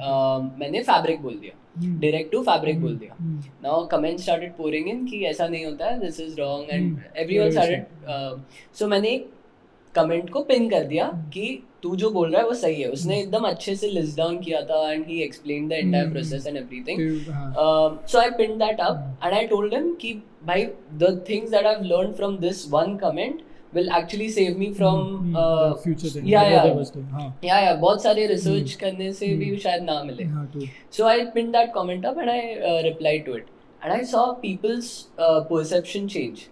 मैंने फैब्रिक बोल दिया, डायरेक्ट टू फैब्रिक बोल दिया. Now comments started pouring in कि ऐसा नहीं होता है, this is wrong, and everyone started. So मैंने कमेंट को पिन कर दिया कि तू जो बोल रहा है वो सही है. उसने एकदम अच्छे से लिस्ट डाउन किया था and he explained the entire process and everything. So I pinned that up and I told him कि भाई the things that I've learned from this one comment will actually save me from future thing. yeah बहुत सारे research करने से भी शायद ना मिले. So I pinned that comment up and I replied to it and I saw people's perception change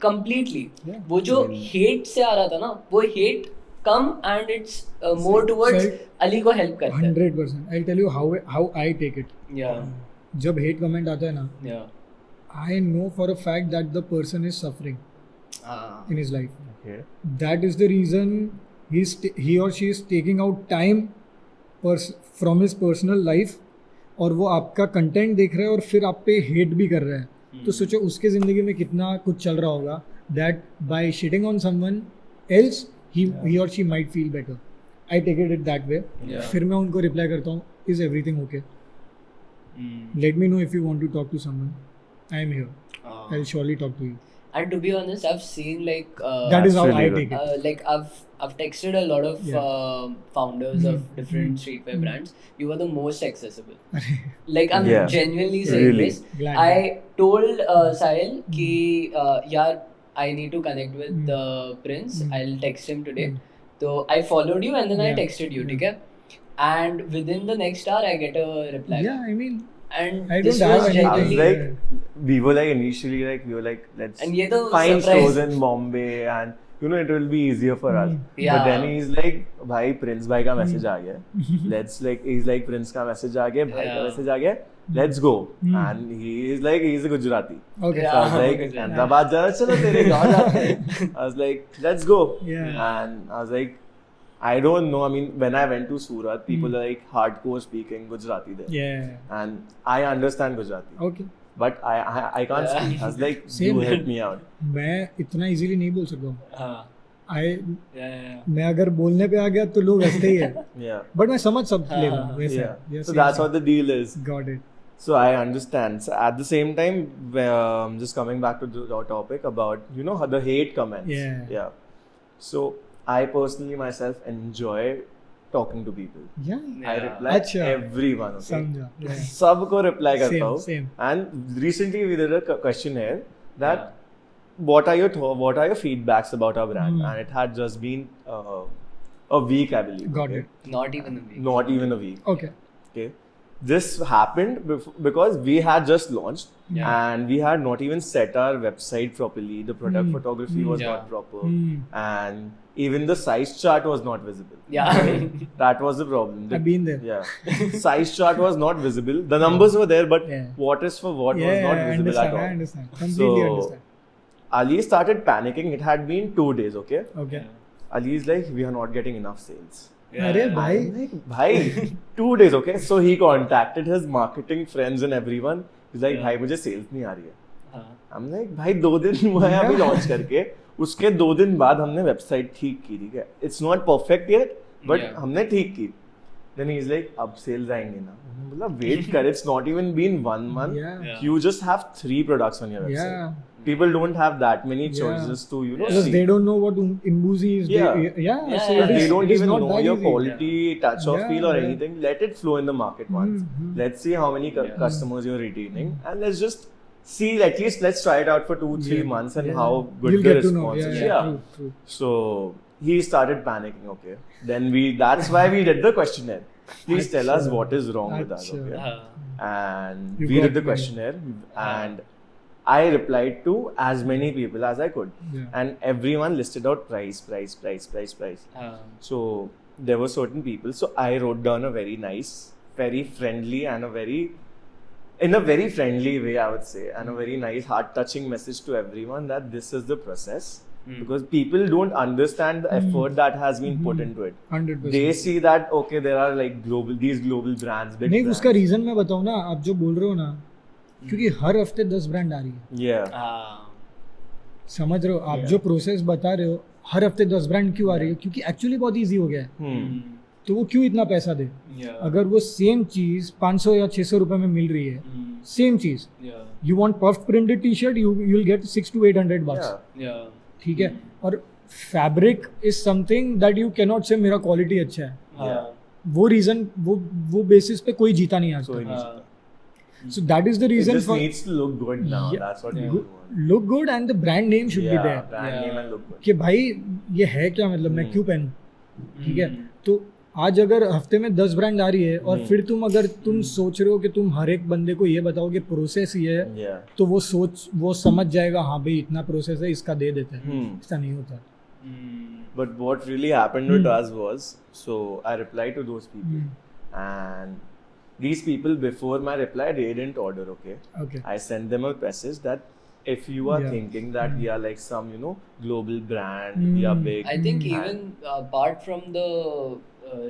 completely. Yeah. वो जो hate से आ रहा था ना, वो hate come and it's more towards Ali को help करता है. 100%. I'll tell you how I take it. Yeah. जब hate comment आता है ना, Yeah. I know for a fact that the person is suffering in his life. Okay. That is the reason he or she is taking out time from his personal life, और वो आपका content देख रहा है और फिर आप पे हेट भी कर रहा है. तो सोचो उसके ज़िंदगी में कितना कुछ चल रहा होगा. That by shitting on someone else he or she might feel better. I take it that way. Yeah. फिर मैं उनको रिप्लाई करता हूँ, is everything okay? Let me know if you want to talk to someone. I am here. I'll surely talk to you. And to be honest, I've seen like That is how really I good. take it. like I've texted a lot of founders of different streetwear brands. You were the most accessible. Like I'm Yeah. genuinely saying Really. this. Glad. I told Sahil कि यार I need to connect with Prince. I'll text him today. So I followed you and then I Yeah. texted you, ठीक है? And within the next hour I get a reply. Yeah, I mean, And I this don't have was anything. I was genuinely like, we were like initially like, we were like, let's And ये तो find surprise. stores in Bombay and you know it will be easier for us. Yeah. But then he's like, भाई Prince भाई का message आ गया. Let's like, he's like Prince का message आ गया, भाई का Yeah. message आ गया. Let's go. And he is like, he's a Gujarati. okay. Yeah. So I was like, Gujarati. Ahmedabad जा चलो तेरे गाँव जाते हैं. I was like, let's go. Yeah. And I was like, I don't know. I mean, when I went to Surat, people are like hardcore speaking Gujarati there. Yeah. And I understand Gujarati. Okay. But I can't speak. I was like, Same. you help me out. मैं इतना easily नहीं बोल सकता हूँ. हाँ. Yeah. मैं अगर बोलने पे आ गया तो लोग हंसते ही है. Yeah. बट मैं समझ सब लेगा वैसे. Yeah. So that's what the deal is. Got it. So I understand. So at the same time, just coming back to our topic about, you know, the hate comments. Yeah. Yeah. So I personally myself enjoy talking to people. Yeah. I Yeah. reply अच्छा. everyone. Okay. समझा. Yeah. सबको reply करता Same, हूँ. same. And recently we did a questionnaire that what are your feedbacks about our brand, and it had just been a week, I believe. Got okay? it. Not even a week. Not even a week. Okay. Okay. this happened because we had just launched and we had not even set our website properly. The product photography was not proper, and even the size chart was not visible. Yeah. That was the problem. I've been there. Yeah. Size chart was not visible. The numbers were there, but what is for what was not visible at all. I understand. Completely understand. Ali started panicking. It had been 2 days, okay? Okay. Ali is like, we are not getting enough sales. Arey bhai. I'm like, bhai, 2 days, okay? So he contacted his marketing friends and everyone. He's like, bhai, मुझे sales नहीं आ रही है. I'm like, भाई 2 दिन हुआ है अभी launch करके. उसके 2 दिन बाद हमने वेबसाइट ठीक की, ठीक है. It's not perfect yet, but हमने ठीक की. Then he's like, अब sales आएंगे ना. मैंने बोला, wait कर, it's not even been 1 month. You just have 3 products on your website. Yeah. People don't have that many choices to, you know, Because see. they don't know what Imbuzi is. So They don't even not know that your easy. quality, touch of feel or anything. Let it flow in the market once. Let's see how many customers you're retaining, and let's just see. At least let's try it out for 2-3 months and how good You'll the get to know. response is. True. So he started panicking. Okay, then that's why we did the questionnaire. Please tell us what is wrong with us. Okay, and we did the questionnaire and I replied to as many people as I could, and everyone listed out price. So there were certain people. So I wrote down a very nice, very friendly, and in a very friendly way, I would say, and a very nice, heart-touching message to everyone that this is the process. Because people don't understand the effort that has been put into it. 100%. They see that okay, there are like these global brands, big नहीं brands. उसका reason मैं बताऊँ ना, आप जो बोल रहे हो ना, क्योंकि हर हफ्ते 10 ब्रांड आ रही है. Yeah. समझ रहे हो आप जो प्रोसेस बता रहे हो, हर हफ्ते 10 ब्रांड क्यों आ रही है? क्योंकि एक्चुअली बहुत इजी हो गया है. तो वो क्यों इतना पैसा दे? अगर वो सेम चीज 500 या 600 रुपए में मिल रही है, सेम चीज, you want puff printed T shirt, you will get 600 to 800 bucks. ठीक है. और fabric is something that you can not से मेरा क्वालिटी अच्छा है. वो रीजन, वो बेसिस पे कोई जीता नहीं आज तक. So that is the reason it just for needs to look good now. That's what you want. Look good and the brand name should be there. Brand name and look good. कि भाई ये है क्या, मतलब मैं क्यों पहनूं? ठीक है. तो आज अगर हफ्ते में 10 ब्रांड आ रही है और फिर तुम सोच रहे हो कि तुम हर एक बंदे को ये बताओ कि प्रोसेस ये है, तो वो समझ जाएगा हाँ भाई इतना प्रोसेस है, इसका दे देते हैं. ऐसा नहीं होता. But what really happened with us was, so I replied to those people, and these people before my reply they didn't order. Okay. I sent them a message that if you are thinking that we are like some, you know, global brand, we are big. I think even apart from the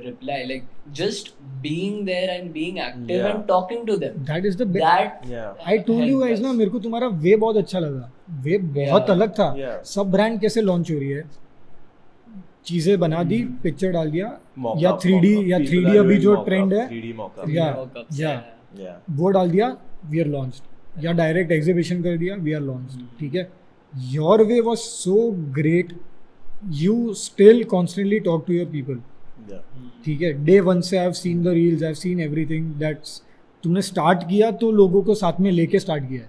reply, like just being there and being active and talking to them, that is the best. I told you guys ना, मेरे को तुम्हारा वे बहुत अच्छा लगा. वे बहुत अलग था. सब ब्रांड कैसे लॉन्च हो रही है, चीजें बना दी, पिक्चर डाल दिया, या 3D अभी जो ट्रेंड है, 3D mockup. या वो डाल दिया, वी आर लॉन्च्ड. या डायरेक्ट एग्जीबिशन कर दिया, वी आर लॉन्च्ड. ठीक है. Your way was so great. You still constantly talk to your people. ठीक है. डे 1 से I have seen the reels, I have seen everything. That's, तुमने start किया तो लोगों को साथ में लेके स्टार्ट किया,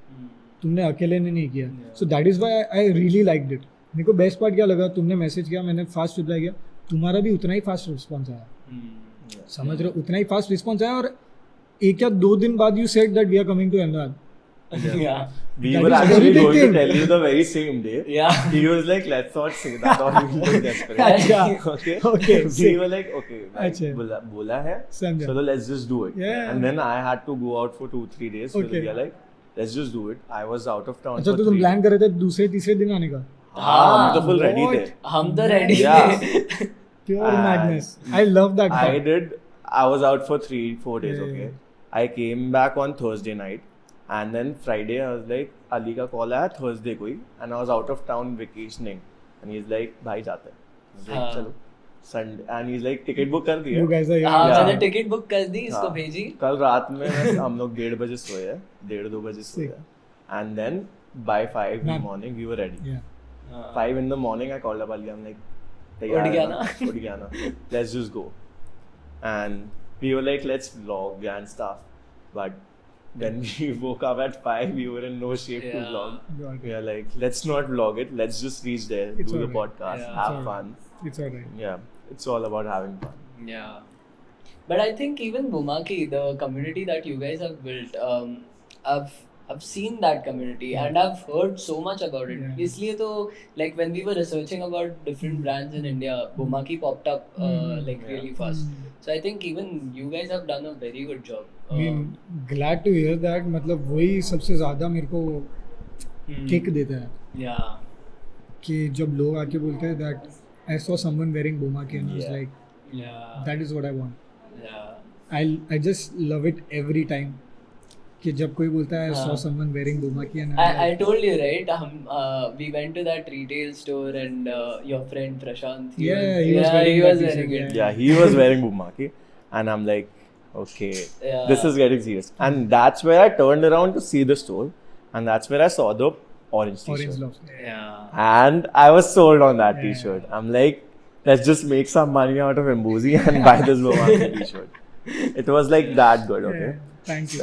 तुमने अकेले ने नहीं किया. सो that is why I really liked it. मेरे को बेस्ट पार्ट क्या लगा, तुमने मैसेज किया, मैंने फास्ट रिप्लाई किया, तुम्हारा भी उतना ही फास्ट रिस्पॉन्स आया. समझ रहे हो, उतना ही फास्ट रिस्पॉन्स आया. और 1 या 2 दिन बाद you said that we are coming to Ahmedabad. We were actually going to tell you the very same day. He was like, let's not say that or we will get desperate. Okay. We were like, okay, bola hai, so let's just do it. And then I had to go out for 2-3 days. So we are like, let's just do it. I was out of town. अच्छा, तो तुम plan कर रहे थे दूसरे तीसरे दिन आने का? हम तो full ready थे. हम तो ready थे. Pure madness. I love that part. I was out for 3-4 days. Okay. I came back on Thursday night. And then Friday I was like, Ali का call आया Thursday कोई, and I was out of town vacationing, and he's like, भाई जाते हैं. I was like, चलो. Sunday, and he's like, ticket book कर दी है. You guys are मैंने टिकट बुक कर दी, इसको भेजी. कल रात में हम लोग 1:30 बजे सोए हैं, 1:30-2 बजे सोए हैं, and then by 5 in the morning we were ready. 5 in the morning I called up Ali. I'm like, उठ गया ना. Let's just go. And we were like, let's vlog and stuff, but when we woke up at 5, we were in no shape to vlog. We are like, let's not vlog it. Let's just reach there, do the podcast, have fun. It's alright. Yeah, it's all about having fun. Yeah. But I think even Bomaachi, the community that you guys have built, I've seen that community and I've heard so much about it. Yeah. इसलिए तो like when we were researching about different brands in India, Bomaachi popped up like really fast. So I think even you guys have done a very good job. I mean, glad to hear that. मतलब वही सबसे ज़्यादा मेरे को kick देता है Yeah. कि जब लोग आके बोलते हैं that I saw someone wearing Bomaachi and I was like, Yeah. that is what I want. Yeah. I just love it every time कि जब कोई बोलता है I saw someone wearing Bomaachi and I told you, right? We went to that retail store and your friend Prashant. he was wearing that t-shirt, wearing it. Yeah, he was wearing Bomaachi, and I'm like, okay, Yeah. this is getting serious. And that's where I turned around to see the store, and that's where I saw the orange t-shirt. Orange Loves. Yeah. And I was sold on that t-shirt. I'm like, let's just make some money out of Imbuzi and buy this Bomaachi t-shirt. It was like that good, okay? Thank you.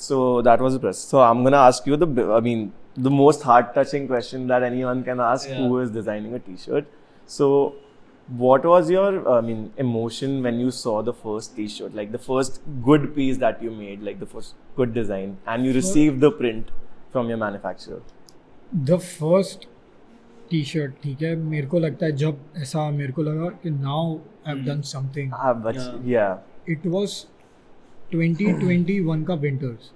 So that was the press. So I'm gonna ask you the most heart-touching question that anyone can ask Yeah. who is designing a t-shirt. So what was your emotion when you saw the first t-shirt, like the first good piece that you made, like the first good design, and you received the print from your manufacturer? The first t-shirt, ठीक है, मेरे को लगता है जब ऐसा मेरे को लगा कि now I've done something. Yeah. It was 2021 का winters.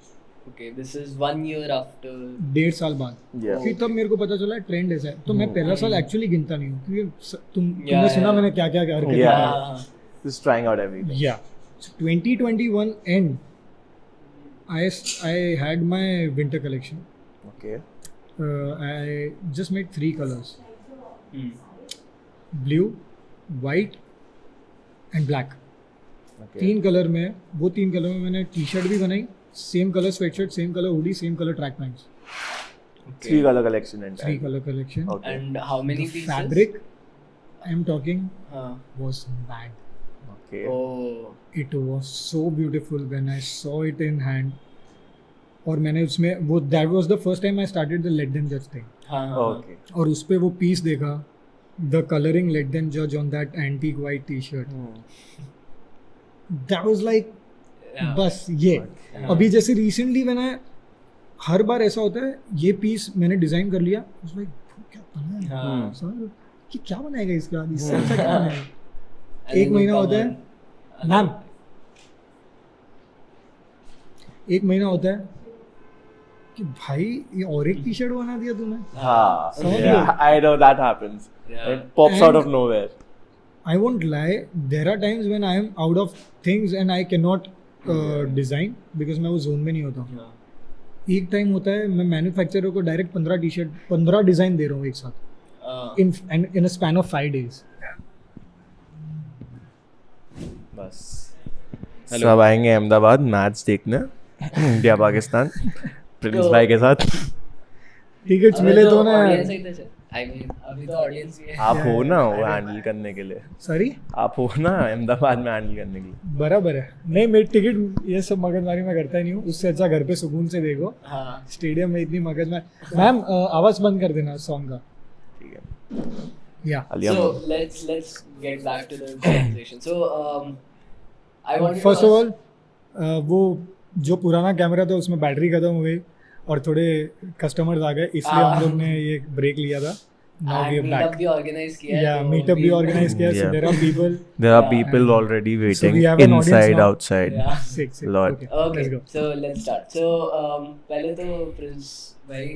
Okay, this is 1 year after. 1.5 साल बाद. Yeah. फिर तब मेरे को पता चला ट्रेंड ऐसा है. तो मैं पहला साल एक्चुअली गिनता नहीं हूँ क्योंकि तुमने सुना मैंने क्या क्या हरकतें की. Yeah. Just trying out everything. Yeah. So 2021 end, I had my winter collection. Okay. I just made 3 colors: Hmm. blue, white, and black. Okay. 3 colour में, वो 3 कलर में मैंने टी शर्ट भी बनाई, same colour sweatshirt, same colour hoodie, same colour track pants. 3 color collection and 3 color collection. Okay. And how many The pieces? fabric I am talking Huh. was mad. Okay. Oh. It was so beautiful when I saw it in hand. और मैंने उसमें वो that was the first time I started the let them judge thing. Okay. और उस पे वो piece देखा, the coloring let them judge on that antique white t-shirt. That was like Yeah. बस ये. अभी जैसे recently मैंने हर बार ऐसा होता है, ये पीस मैंने डिजाइन कर लिया, I was like क्या बनाया हाँ. सर, कि क्या बनाएगा इसके बाद, इससे अच्छा क्या बनाएगा. And एक then महीना you होता come है on. मैम, एक महीना होता है कि भाई ये और एक टी शर्ट बना दिया तूने. हाँ. समझ Yeah. Low. I know that happens. Yeah. It pops out And- of nowhere. I won't lie, there are times when I am out of things and I cannot design because मैं वो zone में नहीं होता हूँ. Yeah. एक time होता है मैं मैन्युफैक्चरर को डायरेक्ट 15 टी शर्ट 15 डिजाइन दे रहा हूँ एक साथ in a span of 5 days. बस सब आएंगे अहमदाबाद मैच देखने इंडिया पाकिस्तान प्रिंस भाई के साथ. टिकट्स मिले तो ना. ऑडियंस ही तो चल. I mean, अभी तो ऑडियंस ही है. आप हो ना वो हैंडल करने के लिए. सॉरी, आप हो ना अहमदाबाद में हैंडल करने के लिए. बराबर है. नहीं, मेरी टिकट ये सब मगजमारी में करता ही नहीं हूँ. उससे अच्छा घर पे सुकून से देखो. हाँ. स्टेडियम में इतनी मगजमारी. मैम आवाज बंद कर देना सॉन्ग का. ठीक है. या अलिया So let's get back to the conversation. So I want first of all वो जो पुराना कैमरा था उसमें बैटरी खत्म हो गई और थोड़े कस्टमर्स आ गए, इसलिए हम लोग ने ये ब्रेक लिया था. Now we are meetup back. भी ऑर्गेनाइज किया है. या तो मीटअप भी ऑर्गेनाइज किया. So Yeah. There are people. There are people already waiting we have an audience inside, now. outside. Yeah. Sick. Lord. Okay, Okay, let's go. so let's start. So पहले तो Prince भाई,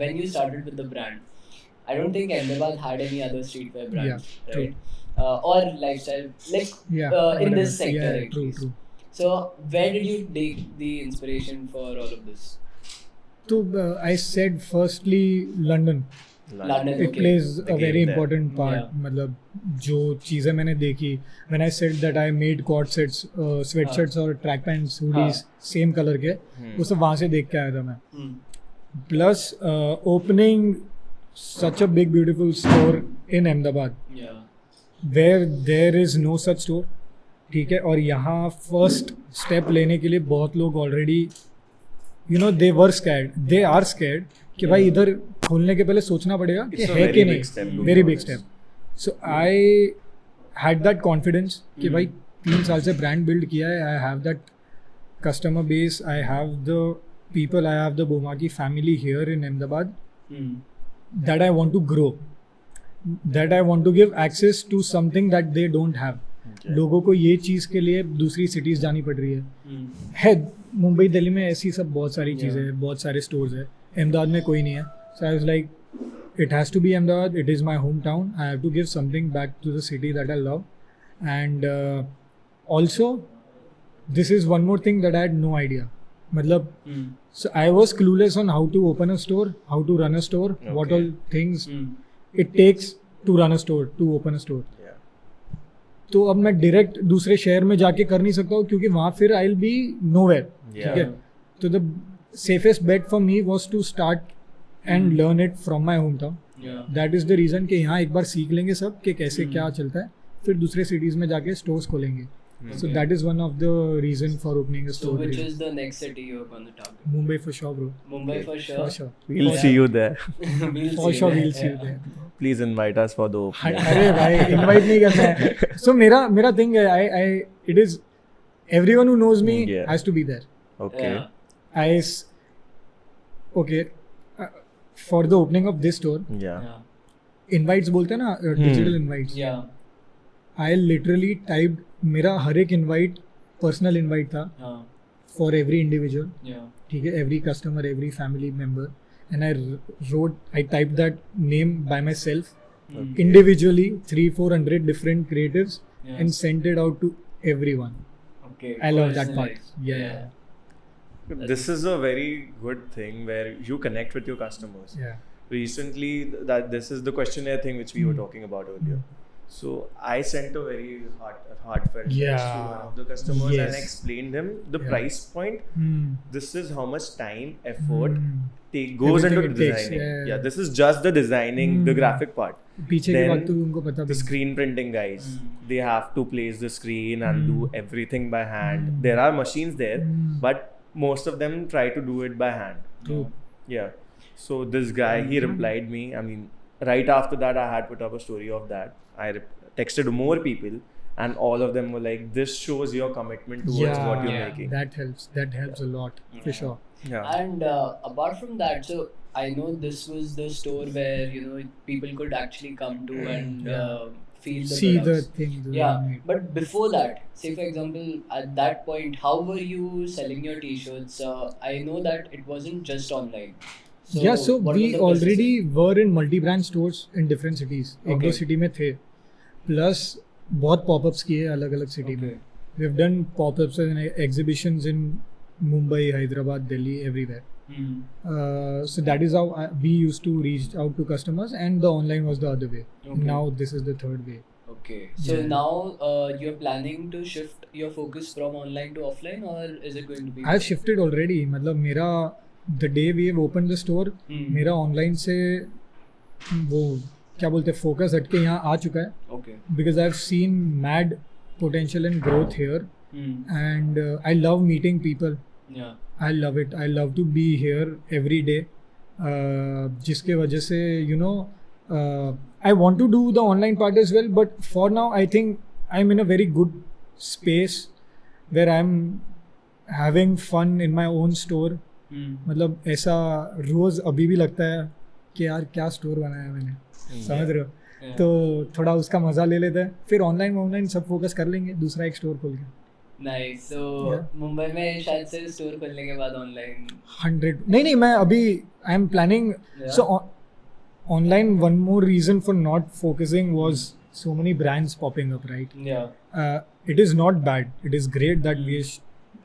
when you started with the brand, I don't think Ahmedabad had any other streetwear brands, Yeah, true. right? Or lifestyle, like Yeah, in whatever. this sector, Yeah, at true, least. true. So where did you take the inspiration for all of this? So I said firstly London. London. It Okay. plays The a game very there. important part. Yeah. मतलब जो चीज़ें मैंने देखी, when I said that I made quad sets, sweatshirts और track pants, hoodies, same color के, वो सब वहाँ से देख के आया था मैं. Hmm. Plus opening such a big beautiful store in Ahmedabad Yeah. where there is no such store. ठीक है. और यहाँ फर्स्ट स्टेप लेने के लिए बहुत लोग already they were scared, they are scared कि भाई इधर खोलने के पहले सोचना पड़ेगा कि It's a है very कि big नहीं. step to very be big honest. Step. So I had that confidence कि भाई 3 साल से ब्रांड बिल्ड किया है. I have that customer base. I have the people. I have the Bomaachi family here in Ahmedabad. That I want to grow. That I want to give access to something that they don't have. लोगों को ये चीज़ के लिए दूसरी cities जानी पड़ रही है. मुंबई दिल्ली में ऐसी सब बहुत सारी चीज़ें हैं, बहुत सारे स्टोर्स है. अहमदाबाद में कोई नहीं है. So I was like, it has to be Ahmedabad. It is my hometown. I have to give something back to the city that I love. And also, this is one more thing that I had no idea. मतलब, so I was clueless on how to open a store, how to run a store, what all things it takes to run a store, to open a store. तो अब मैं direct दूसरे शहर में जाके कर नहीं सकता हूँ क्योंकि वहाँ फिर आई विल बी नोवेयर. ठीक है. तो the safest bet for me was to start and learn it from my home town. That is the reason कि यहाँ एक बार सीख लेंगे सब कि कैसे क्या चलता है, फिर दूसरे सिटीज में जाके स्टोर्स खोलेंगे. So that is one of the reason for opening a store. So which is the next city you're going to target? Mumbai for sure, bro. Mumbai for sure. For sure. We'll see you there. For sure, we'll see you there. Please invite us for the opening. अरे भाई invite नहीं करना है. So मेरा thing है, it is everyone who knows me has to be there. Okay. Okay. For the opening of this store. Yeah. Invites बोलते हैं ना, digital invites. Yeah. I literally typed मेरा हर एक इनवाइट पर्सनल इनवाइट था for every individual. ठीक है. Every customer, every family member, and I type that name by myself individually 300-400 different creatives and sent it out to everyone. I love that part. Yeah. This is a very good thing where you connect with your customers. Yeah. Recently, this is the questionnaire thing which we were talking about earlier. So I sent a very heartfelt text to one of the customers and explained him the price point. This is how much time, effort goes into designing. Yeah, this is just the designing, the graphic part. पीछे की बात तो उनको पता. The screen printing guys, they have to place the screen and do everything by hand. There are machines there, but most of them try to do it by hand. True. Yeah. So this guy, he replied me. I mean, right after that, I had put up a story of that. I texted more people, and all of them were like, "This shows your commitment towards what you're making." That helps a lot for sure. Yeah. And apart from that, so I know this was the store where people could actually come to and feel the see products. the things. But before that, say for example, at that point, how were you selling your t-shirts? I know that it wasn't just online. So we already were in multi-brand stores in different cities. एक दो city में थे, plus बहुत pop-ups किए अलग अलग city में. We have done pop-ups and exhibitions in Mumbai, Hyderabad, Delhi, everywhere. So that is how we used to reach out to customers, and the online was the other way. Now this is the third way. Okay. So now you're planning to shift your focus from online to offline, or is it going to be? I've shifted already. मतलब मेरा the day we have opened the store, मेरा online से वो क्या बोलते हैं focus हटके यहाँ आ चुका है. Okay. Because I've seen mad potential and growth here, and I love meeting people. Yeah. I love it. I love to be here every day. जिसके वजह से I want to do the online part as well, but for now I think I'm in a very good space where I'm having fun in my own store. मतलब ऐसा रोज अभी भी लगता है कि यार क्या स्टोर बनाया मैंने. समझ रहे हो? तो थोड़ा उसका मजा ले लेते हैं, फिर ऑनलाइन सब फोकस कर लेंगे दूसरा एक स्टोर खोल के. Nice. So मुंबई में शायद से स्टोर खोलने के बाद ऑनलाइन 100 नहीं मैं अभी I am planning. So online one more reason for not focusing was so many brands popping up, right? It is not bad, it is great that we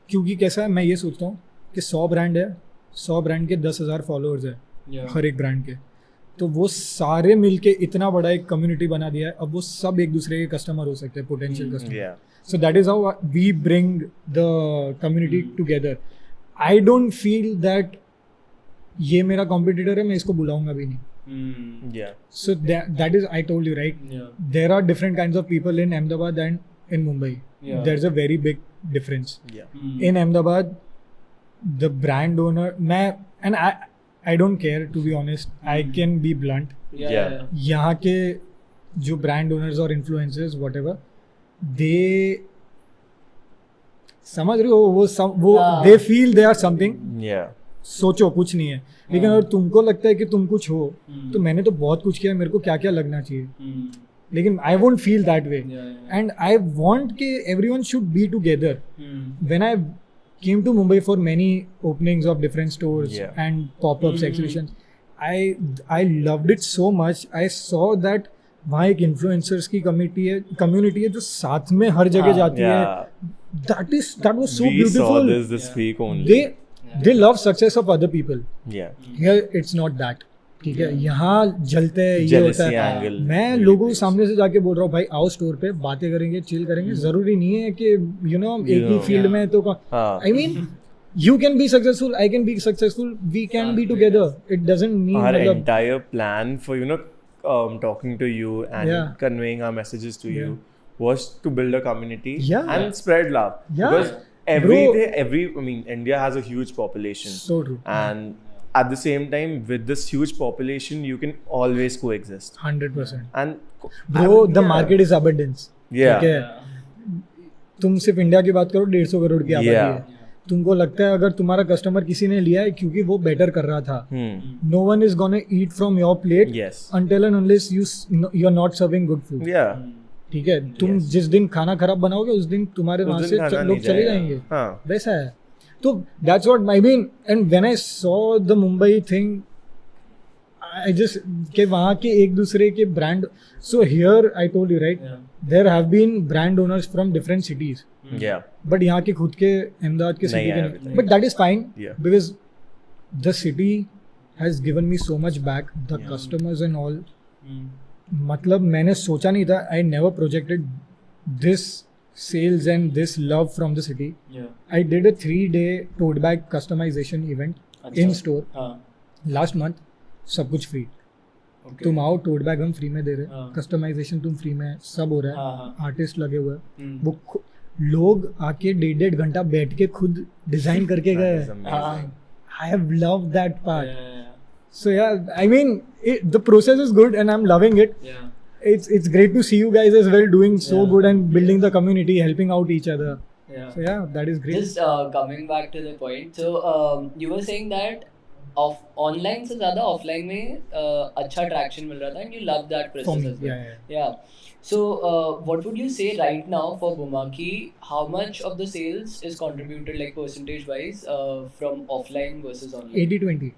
क्योंकि कैसा है मैं ये सोचता हूँ कि 100 ब्रांड है, 100 ब्रांड के 10,000 फॉलोअर्स है हर एक ब्रांड के, तो वो सारे मिलके इतना बड़ा एक कम्युनिटी बना दिया है. अब वो सब एक दूसरे के कस्टमर हो सकते हैं, potential customer. So that is how we bring the community together. I don't feel that ये मेरा कॉम्पिटिटर है, मैं इसको बुलाऊंगा भी नहीं. So that is, I told you, right? There are different kinds of people in Ahmedabad and in Mumbai. There's a very big difference. In Ahmedabad, the brand owner, and I don't care, to be honest. I can be blunt. यहाँ के जो brand owners or influencers, whatever, they समझ रहे हो वो हाँ. They feel they are something. Yeah. सोचो कुछ नहीं है, लेकिन अगर तुमको लगता है कि तुम कुछ हो, तो मैंने तो बहुत कुछ किया, मेरे को क्या क्या लगना चाहिए. लेकिन I won't feel that way, and I want कि everyone should be together. When I came to Mumbai for many openings of different stores and pop-ups, exhibitions, I loved it so much. I saw that वहाँ एक influencers की community है जो साथ में हर जगह जाती है. That was so beautiful. We saw this week only. They love success of other people. Yeah. Here it's not that. ठीक है, यहाँ जलते हैं, ये होता है. मैं लोगों के सामने से जाके बोल रहा हूँ भाई आओ स्टोर पे, बातें करेंगे, चिल करेंगे. जरूरी नहीं है कि यू नो एक ही फील्ड में तो I mean you can be successful, I can be successful, we can be together. It doesn't mean our entire plan for talking to you and conveying our messages to you was to build a community and spread love. Because India has a huge population. So true. And at the same time, with this huge population, you can always coexist. 100%. And bro, the market is abundance. Yeah. तुम सिर्फ India की बात करो, 150 करोड़ की आबादी है. तुमको लगता है अगर तुम्हारा कस्टमर किसी ने लिया है क्योंकि वो बेटर कर रहा था, no one is gonna eat from your plate until and unless you are not serving good food. ठीक है, तुम जिस दिन खाना खराब बनाओगे उस दिन तुम्हारे वहां से लोग चले जाएंगे. वैसा है. तो that's what I mean. And when I saw the Mumbai thing, I just के वहाँ के एक दूसरे के brand. So here I told you right, there have been brand owners from different cities. But यहाँ के खुद के अहमदाबाद के city के नहीं. But that is fine because the city has given me so much back. The customers and all. मतलब मैंने सोचा नहीं था. I never projected this sales and this love from the city. I did a 3-day tote bag customization event in store last month. सब कुछ free. तुम आओ, tote bag हम फ्री में दे रहे, कस्टमाइजेशन तुम फ्री में, सब हो रहा है. आर्टिस्ट लगे हुए हैं, वो लोग आके 1.5 घंटा बैठ के खुद डिजाइन करके गए. I have loved that part. So यार I mean the process is good and I am loving it. It's great to see you guys as well doing so good and building the community, helping out each other. So yeah, that is great. Just coming back to the point, so you were saying that online से ज़्यादा offline में अच्छा traction मिल रहा था and you love that process as well. Yeah. So what would you say right now for Bomaachi? How much of the sales is contributed like percentage wise from offline versus online? 80-20.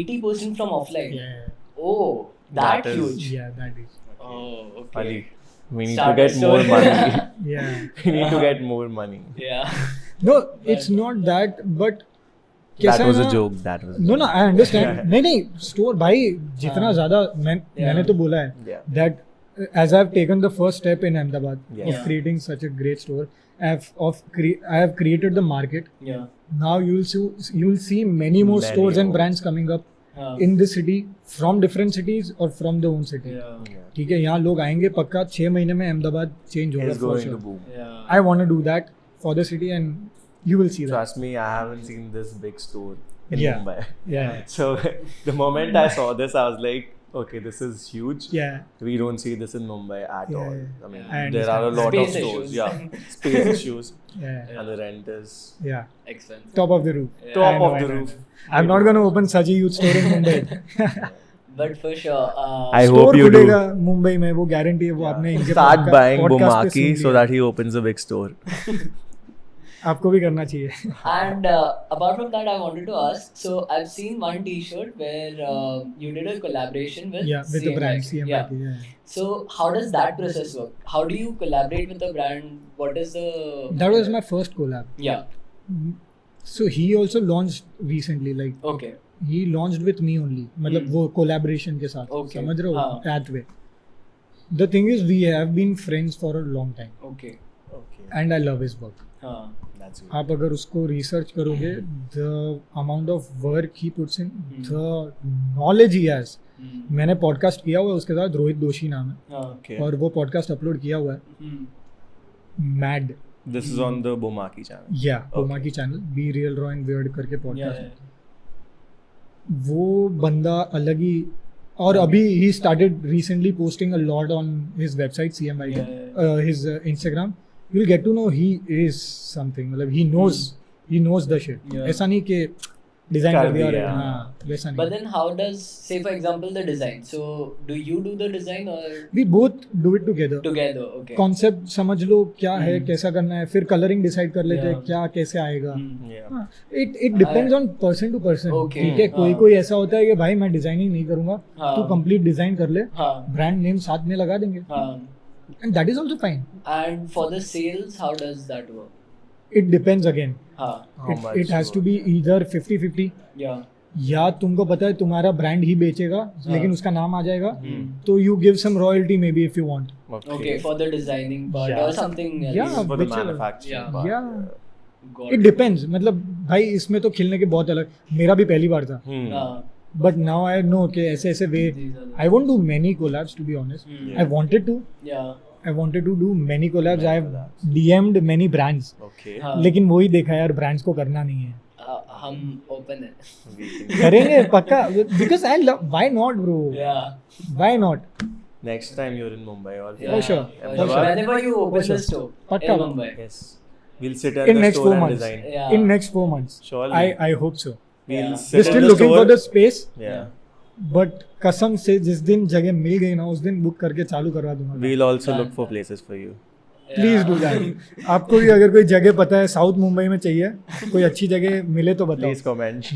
80% from offline. Yeah. Oh, that huge. Yeah, that is. Oh, okay. Ali, we need to get more money. Yeah. We need to get more money. Yeah. No, it's not that, but that was a joke. That was. No, I understand. नहीं store भाई जितना ज़्यादा मैंने तो बोला है that as I've taken the first step in Ahmedabad of creating such a great store, I have created the market. Yeah. Now you'll see many more stores and brands coming up in the city from different cities or from the own city. ठीक है, यहाँ लोग आएंगे पक्का. 6 महीने में Ahmedabad change होगा for sure. I want to do that for the city and you will see that. Trust me, I haven't seen this big store in Mumbai. Yeah. So the moment I saw this, I was like, okay, this is huge. Yeah. We don't see this in Mumbai at all. I mean, I there are a lot Space of stores. issues. Yeah, space issues. Yeah. And the rent is Expensive. Top of the roof. top of the roof. I'm not going to open such a huge store in Mumbai. But for sure, I store hope you do. खुलेगा मुंबई में, वो guarantee है. वो आपने इनके Start buying podcast पे Bomaachi सुन so लिया. that he opens a big store. आपको भी करना चाहिए. and apart from that, I wanted to ask. So I've seen one T-shirt where you did a collaboration with with the brand CMYK. Yeah. So how does that process work? How do you collaborate with the brand? What is the? That was my first collab. Yeah. So he also launched recently. Like Okay. he launched with me only. मतलब वो collaboration के साथ. Okay. समझ रहे हो? That way. The thing is, we have been friends for a long time. Okay. And I love his work. That's good. आप अगर उसको रिसर्च करोगे, the amount of work he puts in, the knowledge he has. मैंने podcast किया हुआ है उसके साथ, रोहित दोषी नाम है. Okay. और वो पॉडकास्ट अपलोड किया हुआ है. Mad. This is on the Bomaachi channel. Yeah, Bomaachi channel. Be Real Raw and Weird करके पॉडकास्ट. वो बंदा अलग ही. और अभी he started recently posting a lot on his website CMYK, his Instagram. you'll get to know he is something. मतलब he knows the shit. Yeah. ऐसा नहीं कि डिजाइन कर दिया और दिया. हाँ वैसा नहीं. But then how does, say for example, the design? So do you do the design or We both do it together. together? Okay. Concept समझ लो क्या है, कैसा करना है, फिर कलरिंग डिसाइड कर लेते हैं Yeah. क्या कैसे आएगा. Yeah. It depends on person to person. Okay. ठीक है, हाँ. कोई ऐसा होता है कि भाई मैं डिजाइनिंग नहीं करूंगा, हाँ. तू कंप्लीट डिजाइन कर ले, हाँ. ब्रांड नेम साथ में लगा देंगे, हाँ. And that is also fine. And for the sales, how does that work? It depends again. हाँ. How much it has to you be either 50-50, Yeah. या तुमको पता है तुम्हारा ब्रांड ही बेचेगा हाँ. लेकिन उसका नाम आ जाएगा, Hmm. तो you give some royalty maybe if you want. Okay, for the designing part Yeah. or something else. Yeah. For the whichever. manufacturing Yeah. part. Yeah. Got it it. Depends. मतलब भाई इसमें तो खिलने के बहुत अलग, मेरा भी पहली बार था, Hmm. हाँ. बट नाउ आई नो कि ऐसे ऐसे वे. These are the- I won't do many collabs to be honest. Hmm. I wanted to. Yeah. I wanted to do many collabs. Many I have collabs. DM'd many brands. Okay. हाँ. लेकिन वही देखा यार, brands को करना नहीं है. हम open है. We can- करेंगे पक्का, because I love. Why not, bro? Yeah. Why not? Next time you're in Mumbai or Yeah. sure. For Ahmedabad. sure. Whenever you open For sure. the store Pakka. in Mumbai. Yes. We'll sit at In the next store 4 and months. design. Yeah. In next 4 months. Surely. I hope so. We'll Yeah. sit We're in still the looking store. for the space. Yeah. But कसम से जिस दिन जगह मिल गई ना, उस दिन book करके चालू करवा दूंगा. We'll also Done. look for places for you. Please do that. आपको भी अगर कोई जगह पता है साउथ मुंबई में चाहिए, कोई अच्छी जगह मिले तो बताओ. Please comment.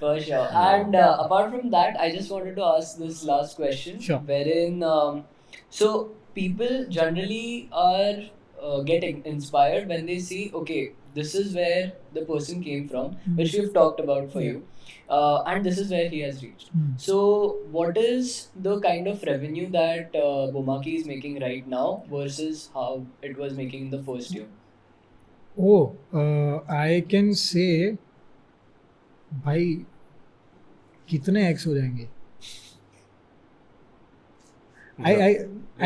For sure. And apart from that, I just wanted to ask this last question. Sure. Wherein, so people generally are getting inspired when they see, okay, this is where the person came from, which we've talked about for you, and this is where he has reached. So, what is the kind of revenue that Bomaachi is making right now versus how it was making in the first year? Oh, I can say भाई कितने x हो जाएंगे.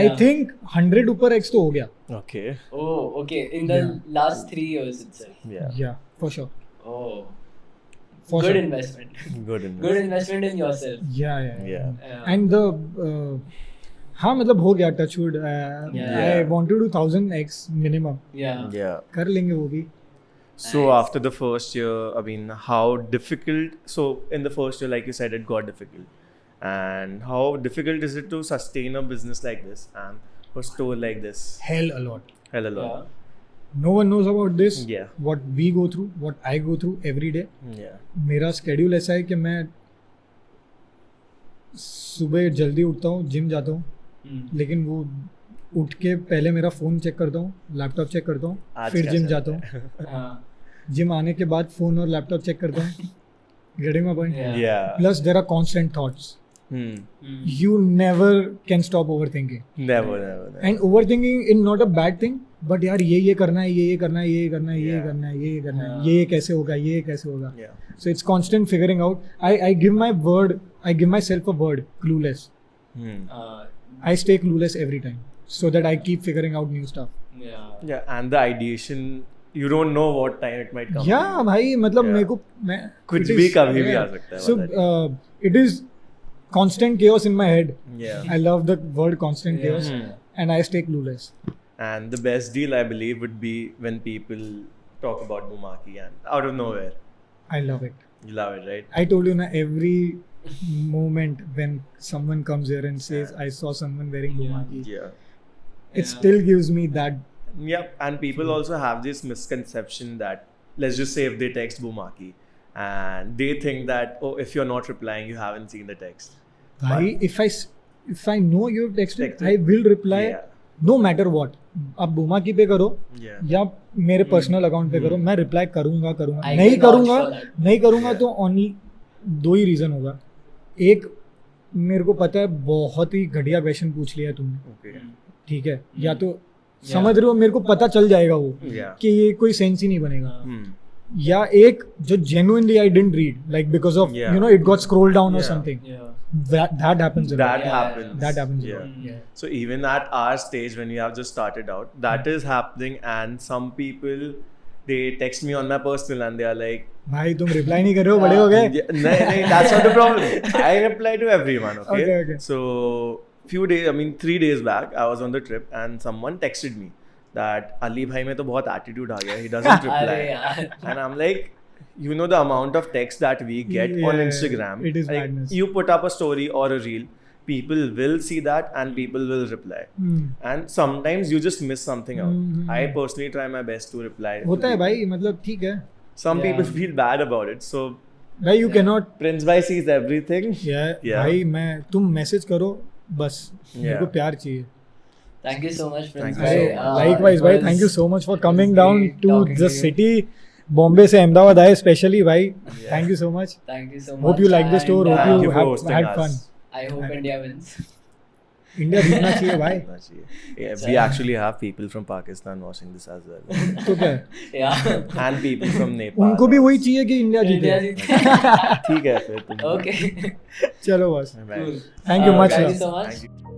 I think 100 ऊपर x तो हो गया. Okay. Oh, okay. In the Yeah. last 3 years itself. Yeah. Yeah, for sure. Oh, For good sure. investment. Good enough. Good investment in yourself. Yeah. Yeah. And the हाँ मतलब हो गया touchwood. Yeah. I want to do 1000x minimum. Yeah. Yeah. कर लेंगे वो भी. So Nice. after the first year, I mean, how difficult? So in the first year, like you said, it got difficult. And how difficult is it to sustain a business like this and a store like this? Hell a lot. Hell a lot. Yeah. No one knows about this. Yeah. What we go through, what I go through every day. Yeah. मेरा schedule ऐसा है कि मैं सुबह जल्दी उठता हूँ, gym जाता हूँ, लेकिन वो उठ के पहले मेरा फ़ोन चेक करता हूँ, लैपटॉप चेक करता हूँ, आज फिर कैसा जिम है? जाता हूँ. हाँ. जिम आने के बाद फ़ोन और लैपटॉप चेक करता हूँ. Getting my point? Yeah. Yeah. Plus there are constant thoughts. Hmm. You never can stop overthinking. Never, never, never. And overthinking is not a bad thing, but यार ये करना है, ये करना है, ये करना है, ये Yeah. करना है, ये करना है, Yeah. ये कैसे होगा, ये कैसे होगा. Yeah. So it's constant figuring out. I give my word, I give myself a word, clueless. Hmm. I stay clueless every time, so that I keep figuring out new stuff. Yeah. Yeah. And the ideation, you don't know what time it might come. Yeah, भाई मतलब Yeah. मेरे को मैं कुछ it भी is- कभी भी yeah. आ सकता है, So it is constant chaos in my head. Yeah. I love the word constant Yeah. chaos, and I stay clueless. And the best deal, I believe, would be when people talk about Bomaachi and out of nowhere. I love it. You love it, right? I told you na, every moment when someone comes here and says I saw someone wearing Bomaachi, Yeah. it Yeah. still gives me that. Yeah, and people also have this misconception that, let's just say if they text Bomaachi and they think that, oh, if you're not replying, you haven't seen the text. Bhai, if I know you've texted, Texted. I will reply Yeah. no matter what. आप Bomaachi पे करो Yeah. या मेरे personal account पे करो, मैं reply करूंगा I नहीं can vouch करूंगा for that. नहीं करूंगा Yeah. तो ओनली 2 ही रीजन होगा. एक, मेरे को पता है बहुत ही घटिया क्वेश्चन पूछ लिया है तुमने, Okay. ठीक है, या तो समझ रहे हो मेरे को पता चल जाएगा वो Yeah. कि ये कोई सेंस ही नहीं बनेगा, Hmm. या एक जो genuinely I didn't read, like because of Yeah. it got scrolled down or Yeah. something. Yeah. That happens a lot. That Yeah. happens. That happens a Yeah. lot. Yeah. So even at our stage when we have just started out, that is happening, and some people they text me on my personal and they are like, भाई तुम reply नहीं कर रहे हो, बड़े हो गए. yeah, no, that's not the problem. I reply to everyone. Okay. Okay. So 3 days back, I was on the trip and someone texted me. that Ali bhai mein to bahut attitude aa gaya, he doesn't reply. अरे यार. And I'm like, you know the amount of text that we get on Yeah, Instagram. it is like, madness. you put up a story or a reel, people will see that and people will reply. And sometimes you just miss something out. I personally try my best to reply. होता है भाई, मतलब ठीक है. Some Yeah. people feel bad about it. So भाई you cannot. Prince bhai sees everything. Yeah. Yeah. भाई तुम message करो बस, मेरे को Yeah. प्यार चाहिए. Thank you so much, Prince. Thank you bhai. so much. Likewise भाई, it thank you was- so much for it coming was down great to talking the you. city. Bombay से अहमदाबाद आए स्पेशली भाई. Thank you so much. Thank you so much. Hope you like the store. And, Hope Thank you you for have hosting had us. fun. I hope India wins. India जीतना चाहिए भाई. Yeah, we actually have people from Pakistan watching this as well. तो क्या है? Yeah. And people from Nepal. उनको भी वही चाहिए कि इंडिया India जीते. जीते. ठीक है फिर तुम. Okay. चलो बस. Bye. Cool. Thank you much, Thank sir. you so much. Thank you.